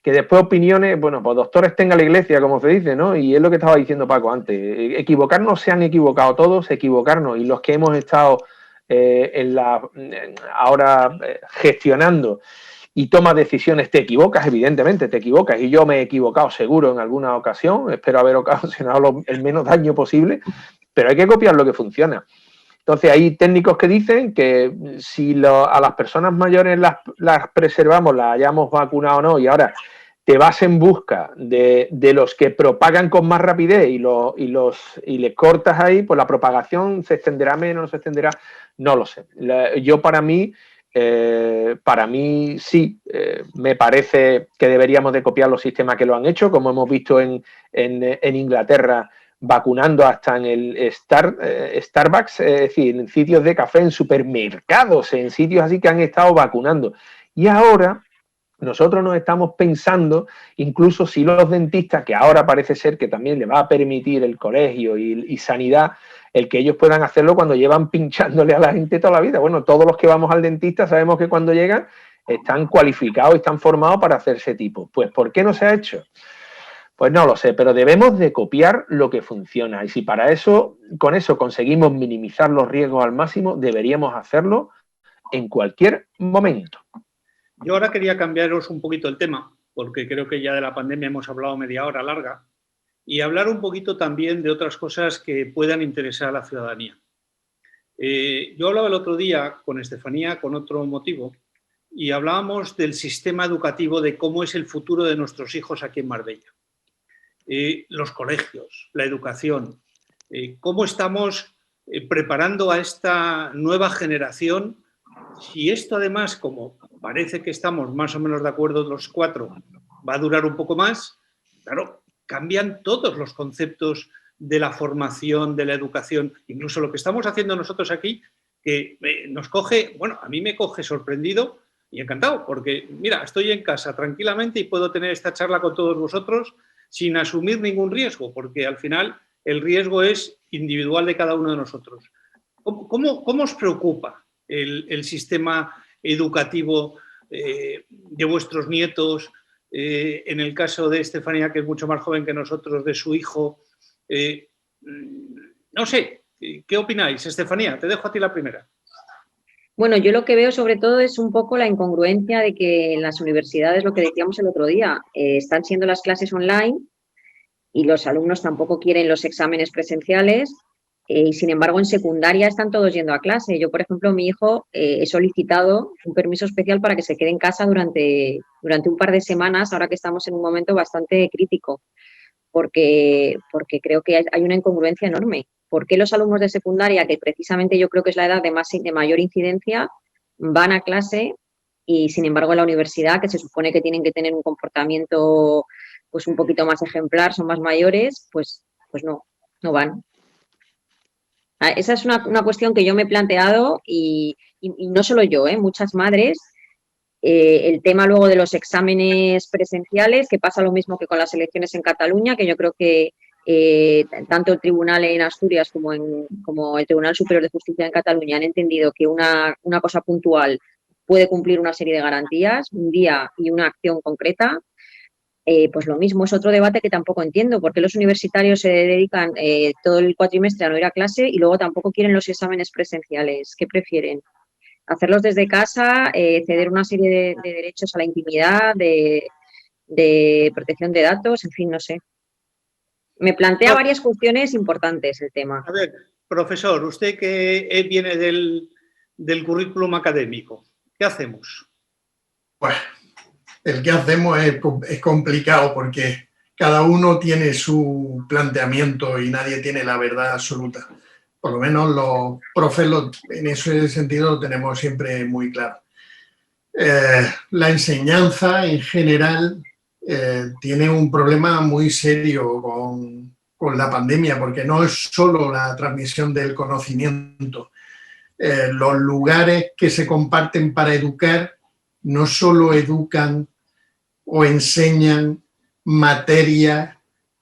que después opiniones, bueno, pues doctores tenga la iglesia, como se dice, ¿no? Y es lo que estaba diciendo Paco antes, equivocarnos se han equivocado todos, equivocarnos, y los que hemos estado ahora gestionando y toma decisiones, te equivocas, evidentemente, te equivocas, y yo me he equivocado seguro en alguna ocasión, espero haber ocasionado el menos daño posible, pero hay que copiar lo que funciona. Entonces hay técnicos que dicen que si a las personas mayores las preservamos, las hayamos vacunado o no, y ahora te vas en busca de los que propagan con más rapidez y les cortas ahí, pues la propagación se extenderá menos, no se extenderá, no lo sé. Yo para mí sí, me parece que deberíamos de copiar los sistemas que lo han hecho, como hemos visto en Inglaterra, vacunando hasta en el Starbucks, es decir, en sitios de café, en supermercados, en sitios así que han estado vacunando. Y ahora nosotros nos estamos pensando, incluso si los dentistas, que ahora parece ser que también le va a permitir el colegio y sanidad, el que ellos puedan hacerlo cuando llevan pinchándole a la gente toda la vida. Bueno, todos los que vamos al dentista sabemos que cuando llegan están cualificados y están formados para hacer ese tipo. Pues, ¿por qué no se ha hecho? Pues no lo sé, pero debemos de copiar lo que funciona. Y si para eso, con eso conseguimos minimizar los riesgos al máximo, deberíamos hacerlo en cualquier momento. Yo ahora quería cambiaros un poquito el tema, porque creo que ya de la pandemia hemos hablado media hora larga, y hablar un poquito también de otras cosas que puedan interesar a la ciudadanía. Yo hablaba el otro día con Estefanía con otro motivo y hablábamos del sistema educativo, de cómo es el futuro de nuestros hijos aquí en Marbella. Los colegios, la educación, cómo estamos preparando a esta nueva generación. Si esto además, como parece que estamos más o menos de acuerdo los cuatro, va a durar un poco más, claro, cambian todos los conceptos de la formación, de la educación, incluso lo que estamos haciendo nosotros aquí, que nos coge, bueno, a mí me coge sorprendido y encantado, porque mira, estoy en casa tranquilamente y puedo tener esta charla con todos vosotros sin asumir ningún riesgo, porque al final el riesgo es individual de cada uno de nosotros. ¿Cómo os preocupa el sistema educativo de vuestros nietos? En el caso de Estefanía, que es mucho más joven que nosotros, de su hijo. No sé, ¿qué opináis? Estefanía, te dejo a ti la primera. Bueno, yo lo que veo sobre todo es un poco la incongruencia de que en las universidades, lo que decíamos el otro día, están siendo las clases online y los alumnos tampoco quieren los exámenes presenciales, Y sin embargo, en secundaria están todos yendo a clase. Yo, por ejemplo, mi hijo he solicitado un permiso especial para que se quede en casa durante un par de semanas, ahora que estamos en un momento bastante crítico, porque creo que hay una incongruencia enorme. ¿Por qué los alumnos de secundaria, que precisamente yo creo que es la edad de mayor incidencia, van a clase y, sin embargo, en la universidad, que se supone que tienen que tener un comportamiento pues un poquito más ejemplar, son más mayores, pues no van? Esa es una cuestión que yo me he planteado y no solo yo, muchas madres. El tema luego de los exámenes presenciales, que pasa lo mismo que con las elecciones en Cataluña, que yo creo que tanto el tribunal en Asturias como el Tribunal Superior de Justicia en Cataluña han entendido que una cosa puntual puede cumplir una serie de garantías, un día y una acción concreta. Pues lo mismo, es otro debate que tampoco entiendo, porque los universitarios se dedican todo el cuatrimestre a no ir a clase y luego tampoco quieren los exámenes presenciales. ¿Qué prefieren? Hacerlos desde casa, ceder una serie de derechos a la intimidad, de protección de datos, en fin, no sé. Me plantea varias cuestiones importantes el tema. A ver, profesor, usted que viene del currículum académico, ¿qué hacemos? Pues el que hacemos es complicado porque cada uno tiene su planteamiento y nadie tiene la verdad absoluta. Por lo menos los profes en ese sentido lo tenemos siempre muy claro. La enseñanza en general tiene un problema muy serio con la pandemia, porque no es solo la transmisión del conocimiento. Los lugares que se comparten para educar no solo educan o enseñan materias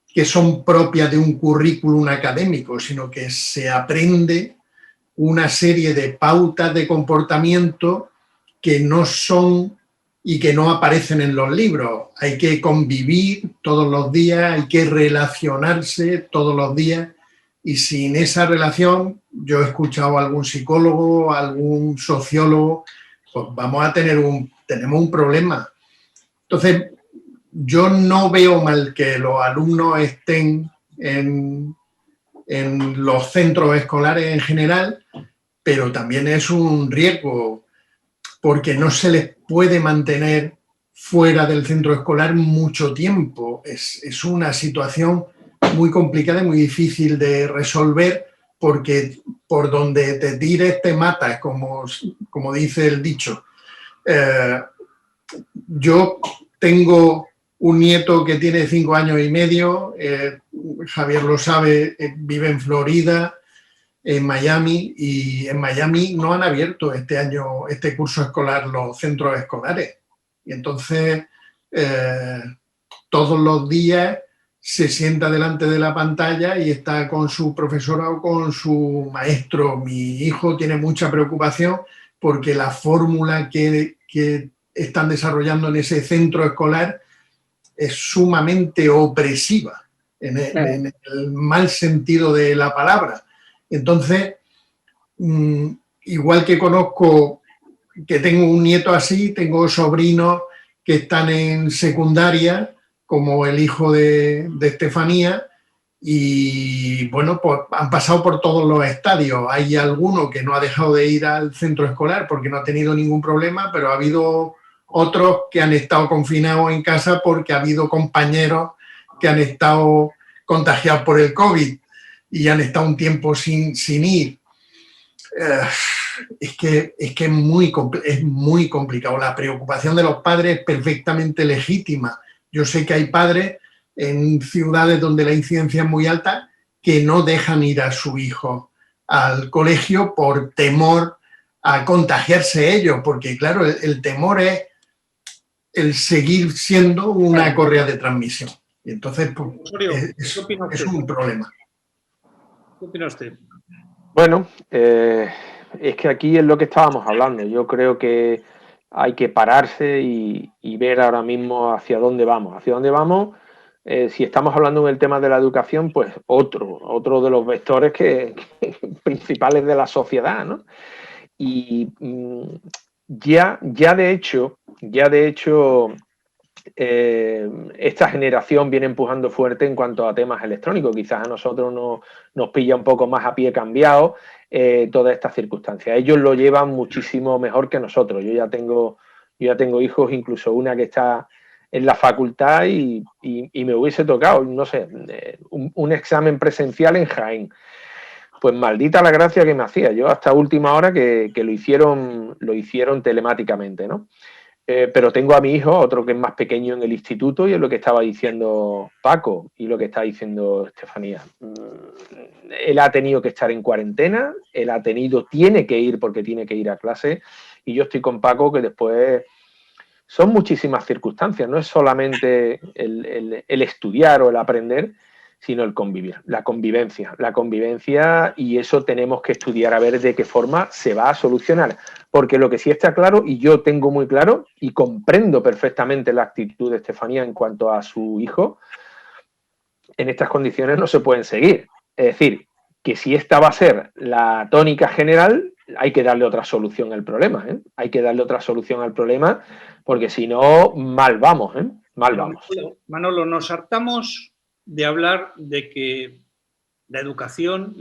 que son propias de un currículum académico, sino que se aprende una serie de pautas de comportamiento que no son y que no aparecen en los libros. Hay que convivir todos los días, hay que relacionarse todos los días y sin esa relación, yo he escuchado a algún psicólogo, a algún sociólogo, pues tenemos un problema. Entonces, yo no veo mal que los alumnos estén en los centros escolares en general, pero también es un riesgo porque no se les puede mantener fuera del centro escolar mucho tiempo. Es una situación muy complicada y muy difícil de resolver porque por donde te tires te matas, como dice el dicho. Yo tengo un nieto que tiene 5 años y medio, Javier lo sabe, vive en Florida, en Miami, y en Miami no han abierto este curso escolar, los centros escolares. Y entonces, todos los días se sienta delante de la pantalla y está con su profesora o con su maestro. Mi hijo tiene mucha preocupación porque la fórmula que están desarrollando en ese centro escolar es sumamente opresiva, en el mal sentido de la palabra. Entonces, igual que conozco, que tengo un nieto así, tengo sobrinos que están en secundaria, como el hijo de Estefanía, y bueno, pues han pasado por todos los estadios. Hay alguno que no ha dejado de ir al centro escolar porque no ha tenido ningún problema, pero ha habido otros que han estado confinados en casa porque ha habido compañeros que han estado contagiados por el COVID y han estado un tiempo sin ir. Es que es muy complicado. La preocupación de los padres es perfectamente legítima. Yo sé que hay padres en ciudades donde la incidencia es muy alta que no dejan ir a su hijo al colegio por temor a contagiarse ellos, porque claro, el temor es el seguir siendo una correa de transmisión. Y entonces pues, es un problema. ¿Qué opina usted? Bueno, es que aquí es lo que estábamos hablando. Yo creo que hay que pararse y ver ahora mismo hacia dónde vamos. Hacia dónde vamos, si estamos hablando en el tema de la educación, pues otro de los vectores principales de la sociedad, ¿no? Y ya de hecho, esta generación viene empujando fuerte en cuanto a temas electrónicos. Quizás a nosotros nos pilla un poco más a pie cambiado todas estas circunstancias. Ellos lo llevan muchísimo mejor que nosotros. Yo ya tengo hijos, incluso una que está en la facultad y me hubiese tocado, no sé, un examen presencial en Jaén. Pues maldita la gracia que me hacía. Yo hasta última hora que lo hicieron telemáticamente, ¿no? Pero tengo a mi hijo, otro que es más pequeño en el instituto, y es lo que estaba diciendo Paco y lo que está diciendo Estefanía. Él ha tenido que estar en cuarentena, tiene que ir porque tiene que ir a clase, y yo estoy con Paco que después son muchísimas circunstancias, no es solamente el estudiar o el aprender, sino el convivir, la convivencia, y eso tenemos que estudiar a ver de qué forma se va a solucionar, porque lo que sí está claro, y yo tengo muy claro, y comprendo perfectamente la actitud de Estefanía en cuanto a su hijo, en estas condiciones no se pueden seguir, es decir, que si esta va a ser la tónica general, hay que darle otra solución al problema, hay que darle otra solución al problema, porque si no, mal vamos, mal vamos. Manolo, nos hartamos de hablar de que la educación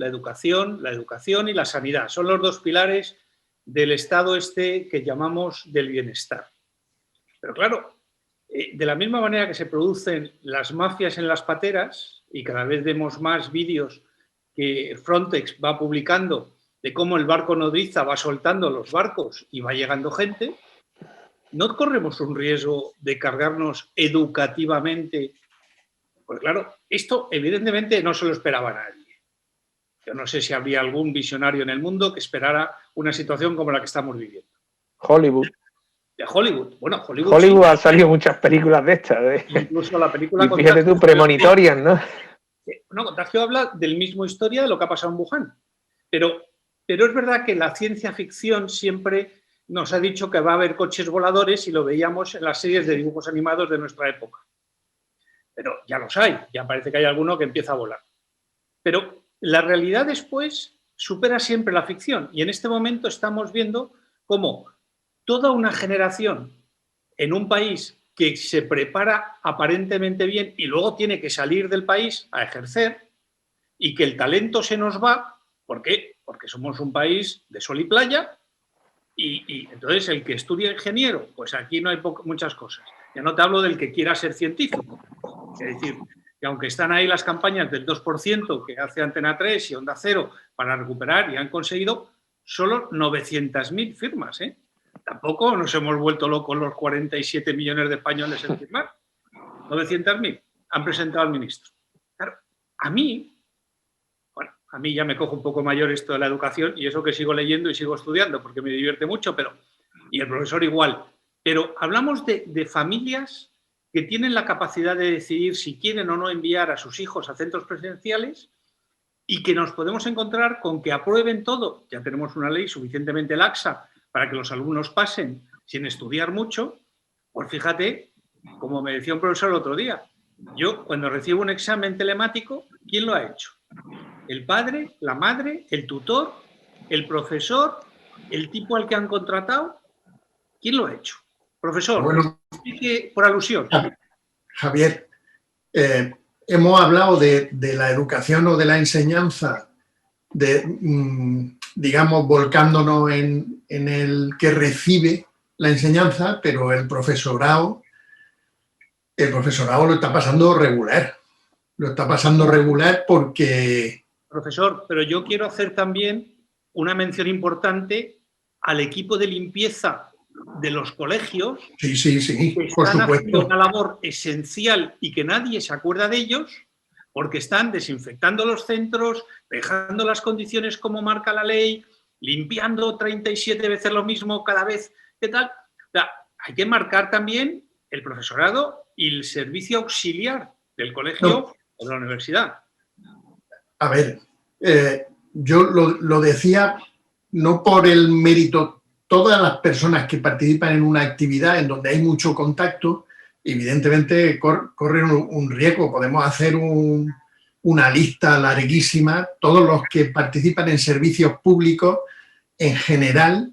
y la sanidad son los dos pilares del estado que llamamos del bienestar. Pero claro, de la misma manera que se producen las mafias en las pateras, y cada vez vemos más vídeos que Frontex va publicando de cómo el barco nodriza va soltando los barcos y va llegando gente, ¿no corremos un riesgo de cargarnos educativamente? Pues claro, esto evidentemente no se lo esperaba nadie. Yo no sé si habría algún visionario en el mundo que esperara una situación como la que estamos viviendo. Hollywood. De Hollywood. Bueno, Hollywood sí. Han salido muchas películas de estas. Incluso la película... Y fíjate tú, premonitorias, ¿no? No, Contagio habla del mismo historia de lo que ha pasado en Wuhan. Pero es verdad que la ciencia ficción siempre nos ha dicho que va a haber coches voladores y lo veíamos en las series de dibujos animados de nuestra época. Pero ya los hay, ya parece que hay alguno que empieza a volar. Pero la realidad después supera siempre la ficción, y en este momento estamos viendo cómo toda una generación en un país que se prepara aparentemente bien y luego tiene que salir del país a ejercer, y que el talento se nos va. ¿Por qué? Porque somos un país de sol y playa, y entonces el que estudia ingeniero, pues aquí no hay muchas cosas. Ya no te hablo del que quiera ser científico. Es decir, que aunque están ahí las campañas del 2% que hace Antena 3 y Onda Cero para recuperar, y han conseguido solo 900.000 firmas, Tampoco nos hemos vuelto locos los 47 millones de españoles en firmar. 900.000 han presentado al ministro. Claro, a mí ya me cojo un poco mayor esto de la educación, y eso que sigo leyendo y sigo estudiando porque me divierte mucho, y el profesor igual. Pero hablamos de familias que tienen la capacidad de decidir si quieren o no enviar a sus hijos a centros presenciales, y que nos podemos encontrar con que aprueben todo. Ya tenemos una ley suficientemente laxa para que los alumnos pasen sin estudiar mucho. Pues fíjate, como me decía un profesor el otro día, yo cuando recibo un examen telemático, ¿quién lo ha hecho? ¿El padre, la madre, el tutor, el profesor, el tipo al que han contratado? ¿Quién lo ha hecho? Profesor, bueno, por alusión. Javier, hemos hablado de la educación o de la enseñanza, digamos, volcándonos en el que recibe la enseñanza, pero el profesorado lo está pasando regular. Lo está pasando regular porque... Profesor, pero yo quiero hacer también una mención importante al equipo de limpieza de los colegios. Sí, que por están supuesto. haciendo una labor esencial y que nadie se acuerda de ellos, porque están desinfectando los centros, dejando las condiciones como marca la ley, limpiando 37 veces lo mismo cada vez. ¿Qué tal? O sea, hay que marcar también el profesorado y el servicio auxiliar del colegio o de la universidad. A ver, yo lo decía no por el mérito. Todas las personas que participan en una actividad en donde hay mucho contacto, evidentemente corren un riesgo. Podemos hacer una lista larguísima. Todos los que participan en servicios públicos, en general,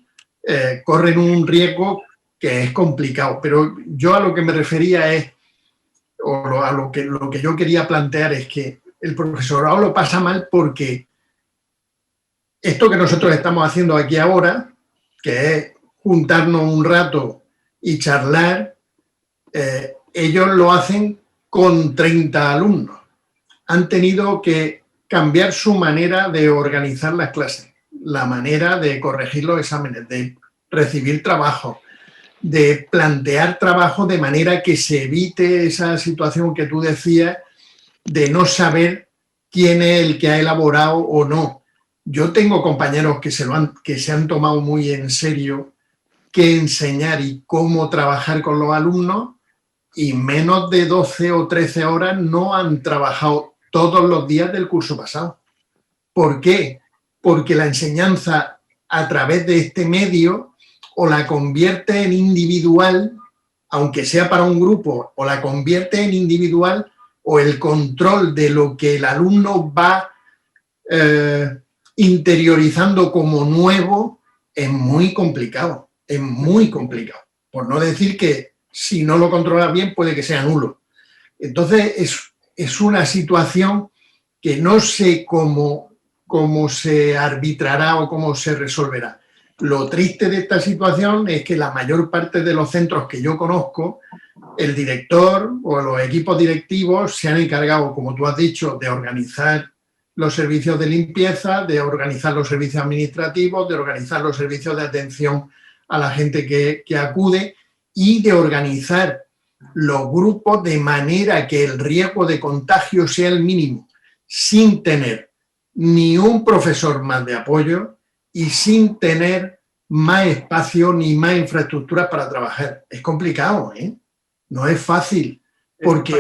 corren un riesgo que es complicado. Pero yo a lo que me refería es, o a lo que yo quería plantear es que el profesorado lo pasa mal porque esto que nosotros estamos haciendo aquí ahora, que es juntarnos un rato y charlar, ellos lo hacen con 30 alumnos. Han tenido que cambiar su manera de organizar las clases, la manera de corregir los exámenes, de recibir trabajo, de plantear trabajo de manera que se evite esa situación que tú decías de no saber quién es el que ha elaborado o no. Yo tengo compañeros que se han tomado muy en serio qué enseñar y cómo trabajar con los alumnos, y menos de 12 o 13 horas no han trabajado todos los días del curso pasado. ¿Por qué? Porque la enseñanza a través de este medio o la convierte en individual, aunque sea para un grupo, o la convierte en individual, o el control de lo que el alumno va interiorizando como nuevo es muy complicado, Por no decir que si no lo controlas bien puede que sea nulo. Entonces es una situación que no sé cómo se arbitrará o cómo se resolverá. Lo triste de esta situación es que la mayor parte de los centros que yo conozco, el director o los equipos directivos se han encargado, como tú has dicho, de organizar los servicios de limpieza, de organizar los servicios administrativos, de organizar los servicios de atención a la gente que acude y de organizar los grupos de manera que el riesgo de contagio sea el mínimo, sin tener ni un profesor más de apoyo y sin tener más espacio ni más infraestructuras para trabajar. Es complicado, ¿eh? No es fácil, porque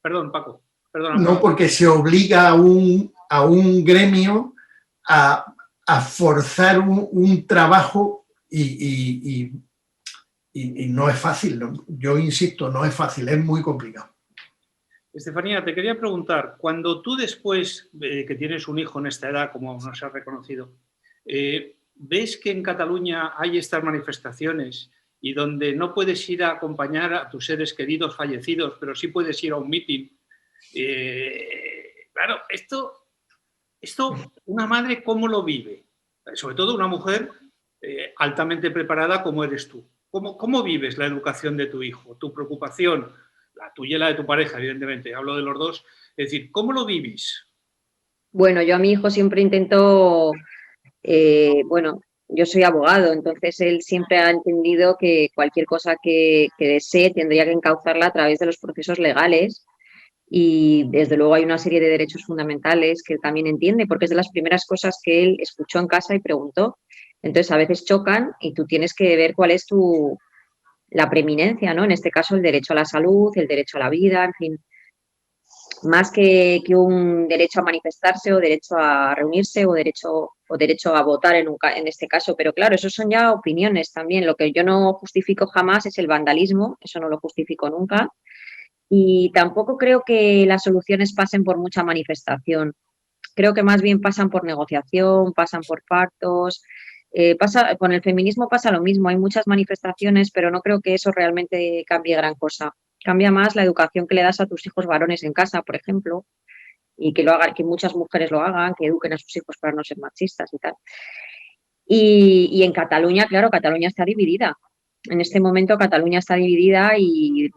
Perdón, Paco. Perdona, no, porque se obliga a un gremio a forzar un trabajo y no es fácil, ¿no? Yo insisto, no es fácil, es muy complicado. Estefanía, te quería preguntar, cuando tú después, que tienes un hijo en esta edad, como nos has reconocido, ¿ves que en Cataluña hay estas manifestaciones y donde no puedes ir a acompañar a tus seres queridos fallecidos, pero sí puedes ir a un mitin? Claro, esto, una madre, ¿cómo lo vive? Sobre todo una mujer altamente preparada como eres tú. ¿Cómo vives la educación de tu hijo? Tu preocupación, la tuya y la de tu pareja, evidentemente, hablo de los dos. Es decir, ¿cómo lo vivís? Bueno, yo a mi hijo siempre intento, bueno, yo soy abogado, entonces él siempre ha entendido que cualquier cosa que desee tendría que encauzarla a través de los procesos legales. Y desde luego hay una serie de derechos fundamentales que él también entiende, porque es de las primeras cosas que él escuchó en casa y preguntó. Entonces a veces chocan y tú tienes que ver cuál es la preeminencia, ¿no? En este caso el derecho a la salud, el derecho a la vida, en fin. Más que un derecho a manifestarse o derecho a reunirse o derecho a votar en este caso. Pero claro, eso son ya opiniones también. Lo que yo no justifico jamás es el vandalismo, eso no lo justifico nunca. Y tampoco creo que las soluciones pasen por mucha manifestación. Creo que más bien pasan por negociación, pasan por pactos. Con el feminismo pasa lo mismo, hay muchas manifestaciones, pero no creo que eso realmente cambie gran cosa. Cambia más la educación que le das a tus hijos varones en casa, por ejemplo, y que lo hagan, que muchas mujeres lo hagan, que eduquen a sus hijos para no ser machistas y tal. Y en Cataluña, claro, Cataluña está dividida. En este momento Cataluña está dividida y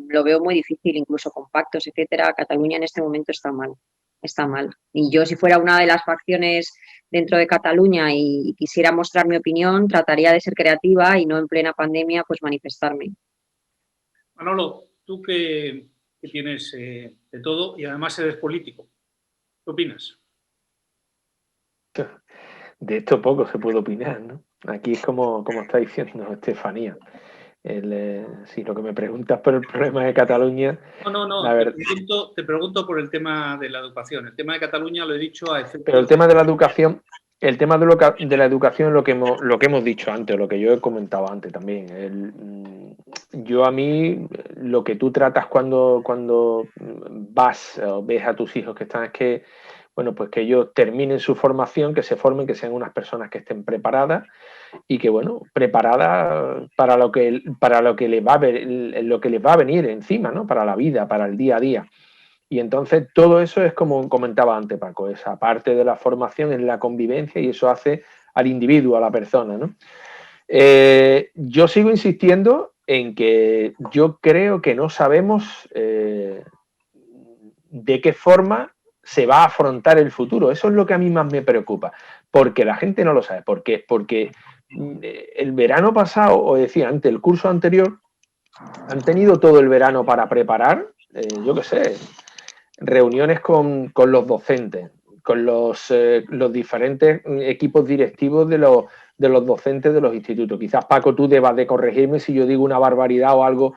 lo veo muy difícil, incluso con pactos, etcétera. Cataluña en este momento está mal, está mal. Y yo, si fuera una de las facciones dentro de Cataluña y quisiera mostrar mi opinión, trataría de ser creativa y no en plena pandemia, pues manifestarme. Manolo, tú que tienes de todo y además eres político, ¿qué opinas? De esto poco se puede opinar, ¿no? Aquí es como está diciendo Estefanía. Si lo que me preguntas por el problema de Cataluña... No, te pregunto por el tema de la educación. El tema de Cataluña lo he dicho a efectos... Pero el tema de la educación, de la educación es lo que hemos dicho antes, lo que yo he comentado antes también. Yo a mí, lo que tú tratas cuando vas o ves a tus hijos que están, es que bueno, pues que ellos terminen su formación, que se formen, que sean unas personas que estén preparadas y que, bueno, preparadas para lo que les va a venir encima, ¿no? Para la vida, para el día a día. Y entonces todo eso es como comentaba antes Paco, esa parte de la formación en la convivencia y eso hace al individuo, a la persona, ¿no? Yo sigo insistiendo en que yo creo que no sabemos de qué forma se va a afrontar el futuro. Eso es lo que a mí más me preocupa, porque la gente no lo sabe. ¿Por qué? Porque el verano pasado, o decía antes, el curso anterior, han tenido todo el verano para preparar, yo qué sé, reuniones con los docentes, con los diferentes equipos directivos de los docentes de los institutos. Quizás, Paco, tú debas de corregirme si yo digo una barbaridad o algo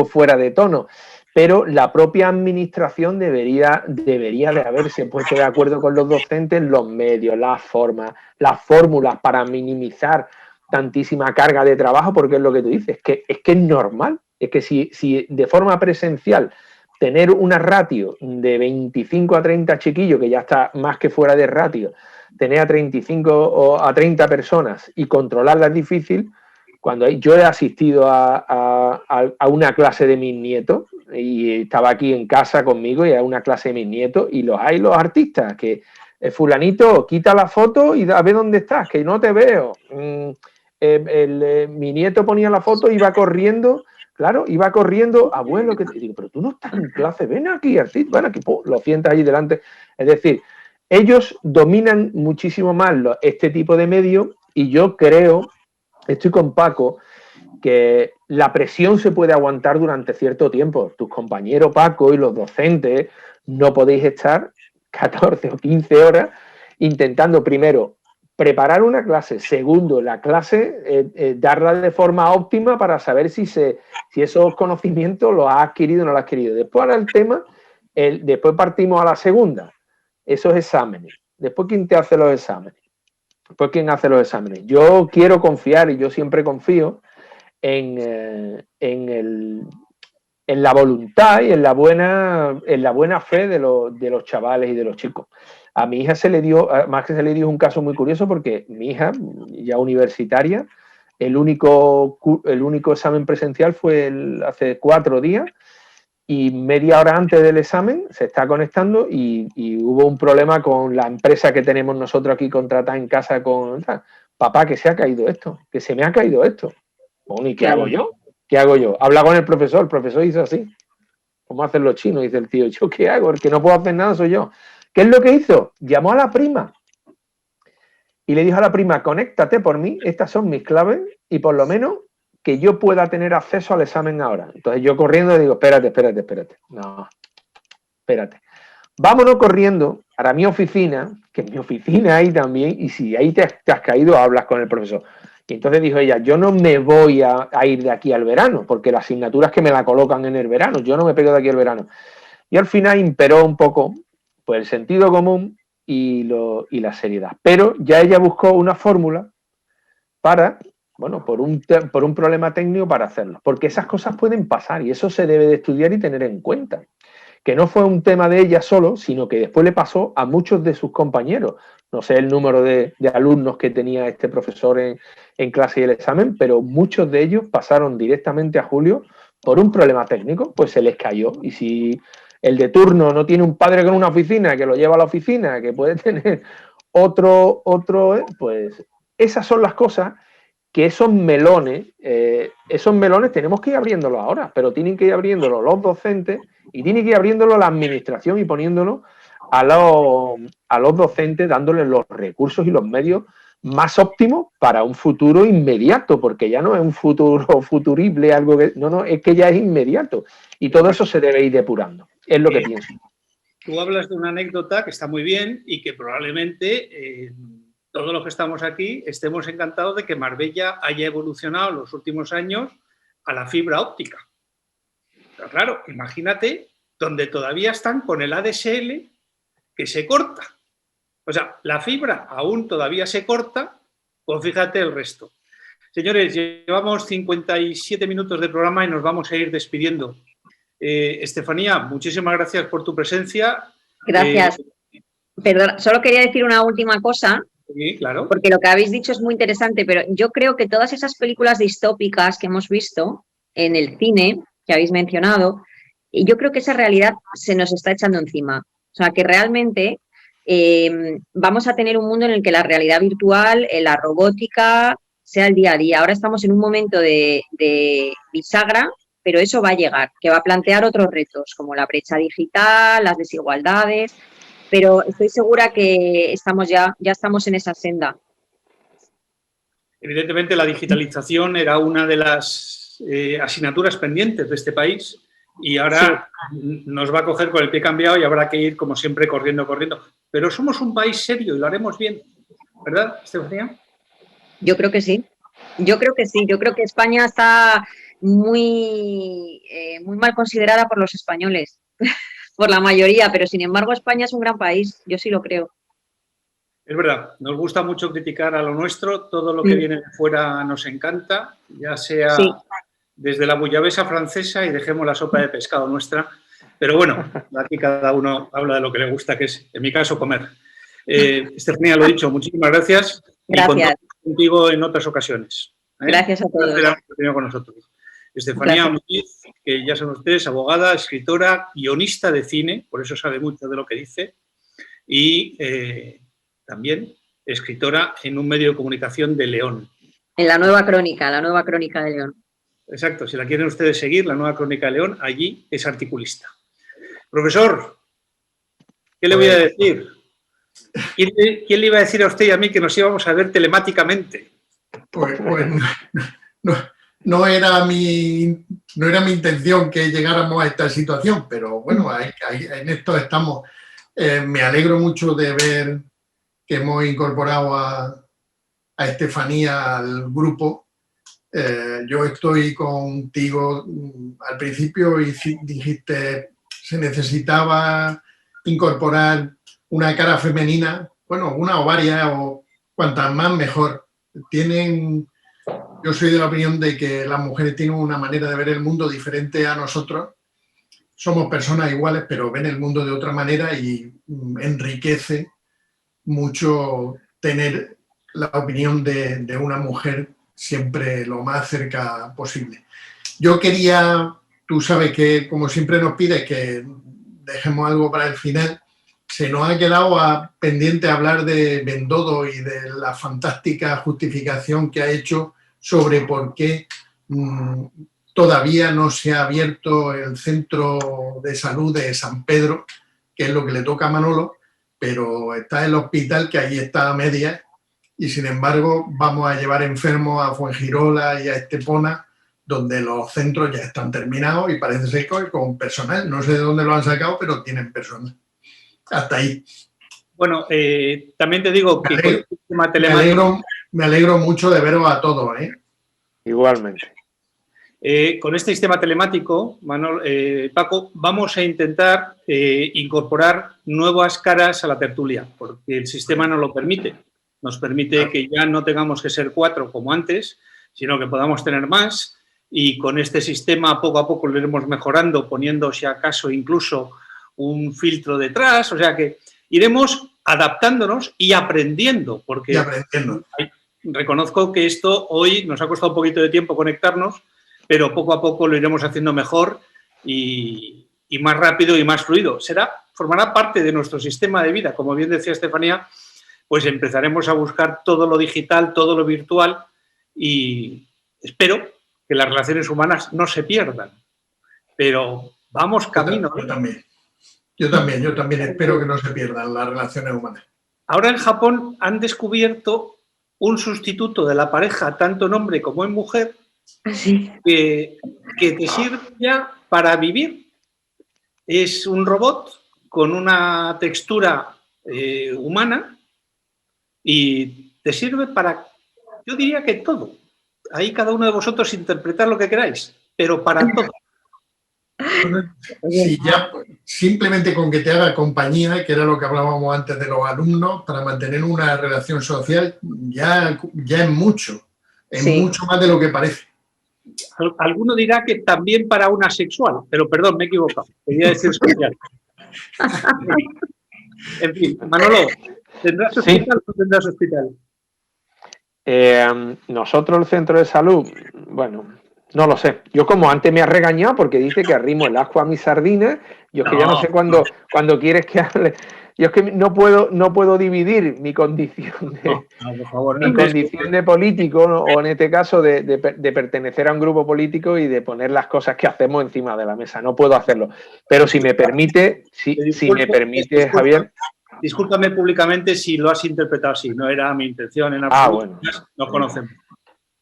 fuera de tono, pero la propia administración debería de haberse puesto de acuerdo con los docentes los medios, las formas, las fórmulas para minimizar tantísima carga de trabajo, porque es lo que tú dices, es que es normal, es que si de forma presencial tener una ratio de 25 a 30 chiquillos, que ya está más que fuera de ratio, tener a 35 o a 30 personas y controlarlas es difícil. Cuando yo he asistido a una clase de mis nietos y estaba aquí en casa conmigo y a una clase de mis nietos y los artistas que fulanito quita la foto y a ver dónde estás, que no te veo. Mi nieto ponía la foto y iba corriendo. Claro, iba corriendo, abuelo, que te digo, pero tú no estás en clase, ven aquí, artista, ven aquí, lo sientas ahí delante. Es decir, ellos dominan muchísimo más este tipo de medios y yo creo, estoy con Paco, que la presión se puede aguantar durante cierto tiempo. Tus compañeros, Paco, y los docentes no podéis estar 14 o 15 horas intentando primero preparar una clase, segundo, la clase, darla de forma óptima para saber si esos conocimientos los has adquirido o no los has adquirido. Después ahora el tema, después partimos a la segunda, esos exámenes. Después, ¿quién te hace los exámenes? Después, ¿quién hace los exámenes? Yo quiero confiar y yo siempre confío en la voluntad y en la buena fe de los chavales y de los chicos. A mi hija se le dio un caso muy curioso porque mi hija, ya universitaria, el único examen presencial fue hace 4 días y media hora antes del examen se está conectando y hubo un problema con la empresa que tenemos nosotros aquí contratada en casa con... Papá, que se ha caído esto, que se me ha caído esto. Bueno, ¿y qué hago yo? ¿Qué hago yo? Habla con el profesor hizo así. ¿Cómo hacen los chinos? Dice el tío, ¿yo qué hago? El que no puedo hacer nada soy yo. ¿Qué es lo que hizo? Llamó a la prima y le dijo a la prima, conéctate por mí, estas son mis claves y por lo menos que yo pueda tener acceso al examen ahora. Entonces yo corriendo le digo, espérate. No, espérate. Vámonos corriendo para mi oficina, que es mi oficina ahí también, y si ahí te has caído, hablas con el profesor. Y entonces dijo ella, yo no me voy a ir de aquí al verano, porque la asignatura es que me la colocan en el verano, yo no me pego de aquí al verano. Y al final imperó un poco pues, el sentido común y la seriedad. Pero ya ella buscó una fórmula para, bueno, por un problema técnico para hacerlo. Porque esas cosas pueden pasar y eso se debe de estudiar y tener en cuenta. Que no fue un tema de ella solo, sino que después le pasó a muchos de sus compañeros. No sé el número de alumnos que tenía este profesor en clase y el examen, pero muchos de ellos pasaron directamente a Julio por un problema técnico, pues se les cayó. Y si el de turno no tiene un padre con una oficina, que lo lleva a la oficina, que puede tener otro, pues esas son las cosas que esos melones tenemos que ir abriéndolos ahora, pero tienen que ir abriéndolos los docentes y tiene que ir abriéndolo la administración y poniéndolo a los docentes, dándoles los recursos y los medios más óptimos para un futuro inmediato, porque ya no es un futuro futurible, algo que no, es que ya es inmediato. Y todo eso se debe ir depurando, es lo que pienso. Tú hablas de una anécdota que está muy bien y que probablemente todos los que estamos aquí estemos encantados de que Marbella haya evolucionado en los últimos años a la fibra óptica. Pero claro, imagínate donde todavía están con el ADSL que se corta. O sea, la fibra aún todavía se corta, pues fíjate el resto. Señores, llevamos 57 minutos de programa y nos vamos a ir despidiendo. Estefanía, muchísimas gracias por tu presencia. Gracias. Perdón, solo quería decir una última cosa, Sí, claro. porque lo que habéis dicho es muy interesante, pero yo creo que todas esas películas distópicas que hemos visto en el cine, que habéis mencionado, y yo creo que esa realidad se nos está echando encima. O sea, que realmente vamos a tener un mundo en el que la realidad virtual, la robótica, sea el día a día. Ahora estamos en un momento de bisagra, pero eso va a llegar, que va a plantear otros retos, como la brecha digital, las desigualdades, pero estoy segura que ya estamos en esa senda. Evidentemente, la digitalización era una de las asignaturas pendientes de este país y ahora nos va a coger con el pie cambiado y habrá que ir, como siempre, corriendo. Pero somos un país serio y lo haremos bien, ¿verdad, Estefanía? Yo creo que sí. Yo creo que España está muy mal considerada por los españoles, por la mayoría, pero sin embargo España es un gran país, yo sí lo creo. Es verdad, nos gusta mucho criticar a lo nuestro, todo lo que viene de fuera nos encanta, ya sea desde la bullabesa francesa y dejemos la sopa de pescado nuestra, pero bueno, aquí cada uno habla de lo que le gusta, que es, en mi caso, comer. Estefanía, lo dicho, muchísimas gracias. Gracias. Y contamos contigo en otras ocasiones. Gracias a todos. Con nosotros. Estefanía Muñiz, que ya son ustedes, abogada, escritora, guionista de cine, por eso sabe mucho de lo que dice, y también escritora en un medio de comunicación de León. En la Nueva Crónica de León. Exacto, si la quieren ustedes seguir, la Nueva Crónica de León, allí es articulista. Profesor, ¿qué le voy a decir? ¿Quién le iba a decir a usted y a mí que nos íbamos a ver telemáticamente? Pues no era mi intención que llegáramos a esta situación, pero bueno, en esto estamos. Me alegro mucho de ver que hemos incorporado a Estefanía al grupo. Yo estoy contigo al principio y dijiste se necesitaba incorporar una cara femenina, bueno, una o varias o cuantas más mejor. Yo soy de la opinión de que las mujeres tienen una manera de ver el mundo diferente a nosotros. Somos personas iguales, pero ven el mundo de otra manera y enriquece mucho tener la opinión de una mujer siempre lo más cerca posible. Yo quería, tú sabes que como siempre nos pides que dejemos algo para el final, se nos ha quedado pendiente hablar de Bendodo y de la fantástica justificación que ha hecho sobre por qué todavía no se ha abierto el centro de salud de San Pedro, que es lo que le toca a Manolo, pero está el hospital que ahí está a medias y sin embargo vamos a llevar enfermos a Fuengirola y a Estepona, donde los centros ya están terminados y parece ser que con personal. No sé de dónde lo han sacado, pero tienen personal. Hasta ahí. Bueno, también te digo que con el sistema telemático... Me alegro mucho de veros a todos. Igualmente. Con este sistema telemático, Paco, vamos a intentar incorporar nuevas caras a la tertulia, porque el sistema nos lo permite. Nos permite que ya no tengamos que ser 4 como antes, sino que podamos tener más y con este sistema poco a poco lo iremos mejorando, poniendo si acaso incluso un filtro detrás, o sea que iremos adaptándonos y aprendiendo, porque reconozco que esto hoy nos ha costado un poquito de tiempo conectarnos, pero poco a poco lo iremos haciendo mejor y más rápido y más fluido. Formará parte de nuestro sistema de vida, como bien decía Estefanía, pues empezaremos a buscar todo lo digital, todo lo virtual y espero que las relaciones humanas no se pierdan, pero vamos camino. Yo también espero que no se pierdan las relaciones humanas. Ahora en Japón han descubierto un sustituto de la pareja, tanto en hombre como en mujer, que te sirve ya para vivir. Es un robot con una textura humana y te sirve para, yo diría que todo. Ahí cada uno de vosotros interpretar lo que queráis, pero para todo. Sí, ya simplemente con que te haga compañía, que era lo que hablábamos antes de los alumnos, para mantener una relación social, ya es mucho. Es mucho más de lo que parece. Alguno dirá que también para una sexual, pero perdón, me he equivocado. Quería decir social. En fin, Manolo, ¿tendrás hospital o no tendrás hospital? Nosotros, el centro de salud, bueno, no lo sé. Yo como antes me has regañado porque dice que arrimo el asco a mis sardinas, yo es que ya no sé cuándo quieres que hable. Yo es que no puedo dividir mi condición por favor, mi condición de político, ¿no? O en este caso de pertenecer a un grupo político y de poner las cosas que hacemos encima de la mesa. No puedo hacerlo. Pero si me permite, Javier. Discúlpame públicamente si lo has interpretado así. No era mi intención en absoluto. Bueno. Nos conocemos.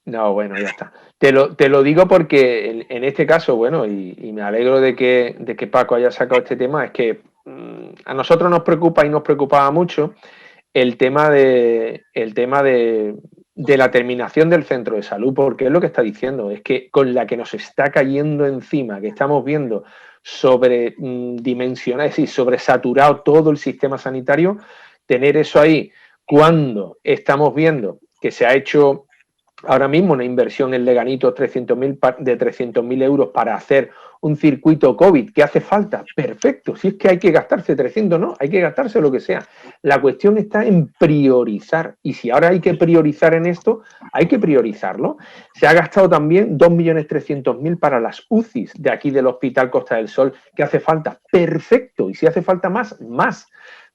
No, bueno, ya está. Te lo digo porque en este caso, bueno, y me alegro de que Paco haya sacado este tema, es que a nosotros nos preocupa y nos preocupaba mucho el tema de la terminación del centro de salud, porque es lo que está diciendo, es que con la que nos está cayendo encima, que estamos viendo sobredimensionado, es decir, sobresaturado todo el sistema sanitario, tener eso ahí cuando estamos viendo que se ha hecho ahora mismo una inversión en Leganito de 300.000 euros para hacer un circuito COVID. ¿Qué hace falta? Perfecto. Si es que hay que gastarse 300, no, hay que gastarse lo que sea. La cuestión está en priorizar. Y si ahora hay que priorizar en esto, hay que priorizarlo. Se ha gastado también 2.300.000 para las UCIs de aquí del Hospital Costa del Sol. ¿Qué hace falta? Perfecto. Y si hace falta más, más.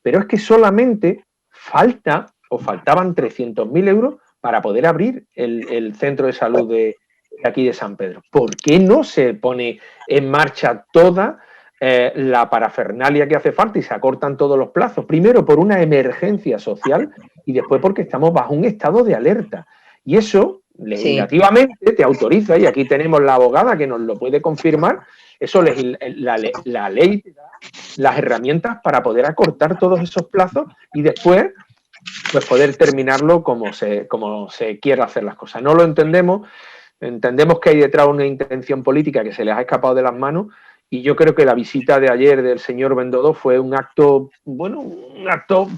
Pero es que solamente faltaban 300.000 euros para poder abrir el centro de salud de aquí de San Pedro. ¿Por qué no se pone en marcha toda la parafernalia que hace falta y se acortan todos los plazos? Primero por una emergencia social y después porque estamos bajo un estado de alerta. Y eso legislativamente te autoriza, y aquí tenemos la abogada que nos lo puede confirmar, eso la ley te da las herramientas para poder acortar todos esos plazos y después pues poder terminarlo como se quiera hacer las cosas. No lo entendemos que hay detrás una intención política que se les ha escapado de las manos, y yo creo que la visita de ayer del señor Bendodo fue un acto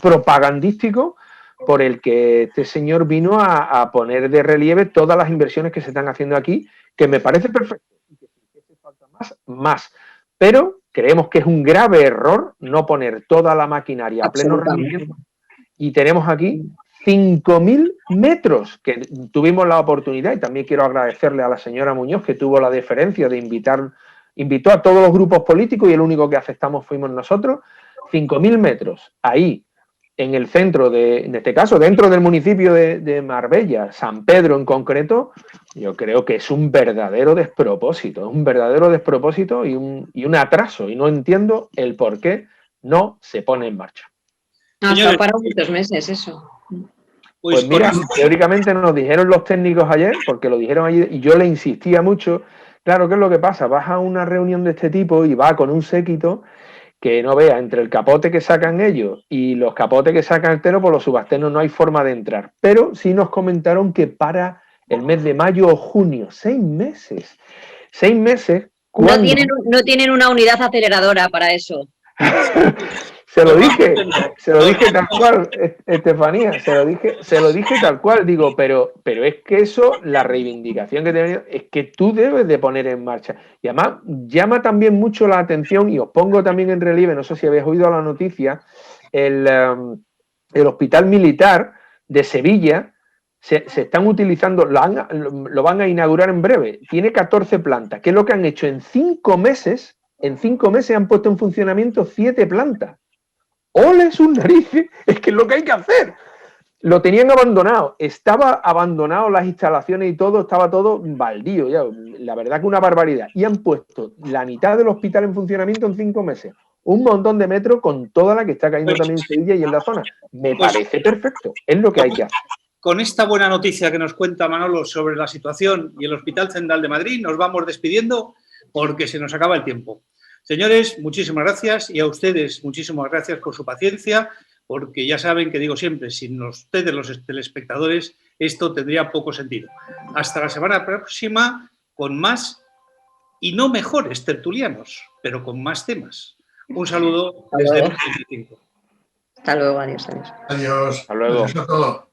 propagandístico por el que este señor vino a poner de relieve todas las inversiones que se están haciendo aquí, que me parece perfecto, y que si hace falta más, pero creemos que es un grave error no poner toda la maquinaria a pleno rendimiento. Y tenemos aquí 5.000 metros, que tuvimos la oportunidad, y también quiero agradecerle a la señora Muñoz, que tuvo la deferencia de invitó a todos los grupos políticos y el único que aceptamos fuimos nosotros. 5.000 metros ahí, en el centro en este caso, dentro del municipio de Marbella, San Pedro en concreto, yo creo que es un verdadero despropósito, y un atraso, y no entiendo el por qué no se pone en marcha. Hasta para muchos meses eso. Pues mira, teóricamente nos dijeron los técnicos ayer, porque lo dijeron ayer y yo le insistía mucho. Claro, ¿qué es lo que pasa? Vas a una reunión de este tipo y vas con un séquito que no vea, entre el capote que sacan ellos y los capotes que sacan el tero, por los subastenos no hay forma de entrar. Pero sí nos comentaron que para el mes de mayo o junio, 6 meses. 6 meses. No tienen una unidad aceleradora para eso. Se lo dije tal cual, Estefanía, se lo dije tal cual, digo, pero es que eso, la reivindicación que tenemos es que tú debes de poner en marcha. Y además llama también mucho la atención, y os pongo también en relieve, no sé si habéis oído la noticia, el hospital militar de Sevilla se están utilizando, lo van a inaugurar en breve, tiene 14 plantas. ¿Qué es lo que han hecho? En 5 meses han puesto en funcionamiento 7 plantas. ¡Ole sus narices! Es que es lo que hay que hacer. Lo tenían abandonado. Estaba abandonado las instalaciones y todo, estaba todo baldío. Ya. La verdad que una barbaridad. Y han puesto la mitad del hospital en funcionamiento en 5 meses. Un montón de metros con toda la que está cayendo también en Sevilla y en la zona. Me parece perfecto. Es lo que hay que hacer. Con esta buena noticia que nos cuenta Manolo sobre la situación y el Hospital Central de Madrid, nos vamos despidiendo porque se nos acaba el tiempo. Señores, muchísimas gracias, y a ustedes muchísimas gracias por su paciencia, porque ya saben que digo siempre, sin ustedes los telespectadores, esto tendría poco sentido. Hasta la semana próxima con más y no mejores tertulianos, pero con más temas. Un saludo desde 25. Hasta luego, adiós. Adiós. Hasta luego. Adiós a todos.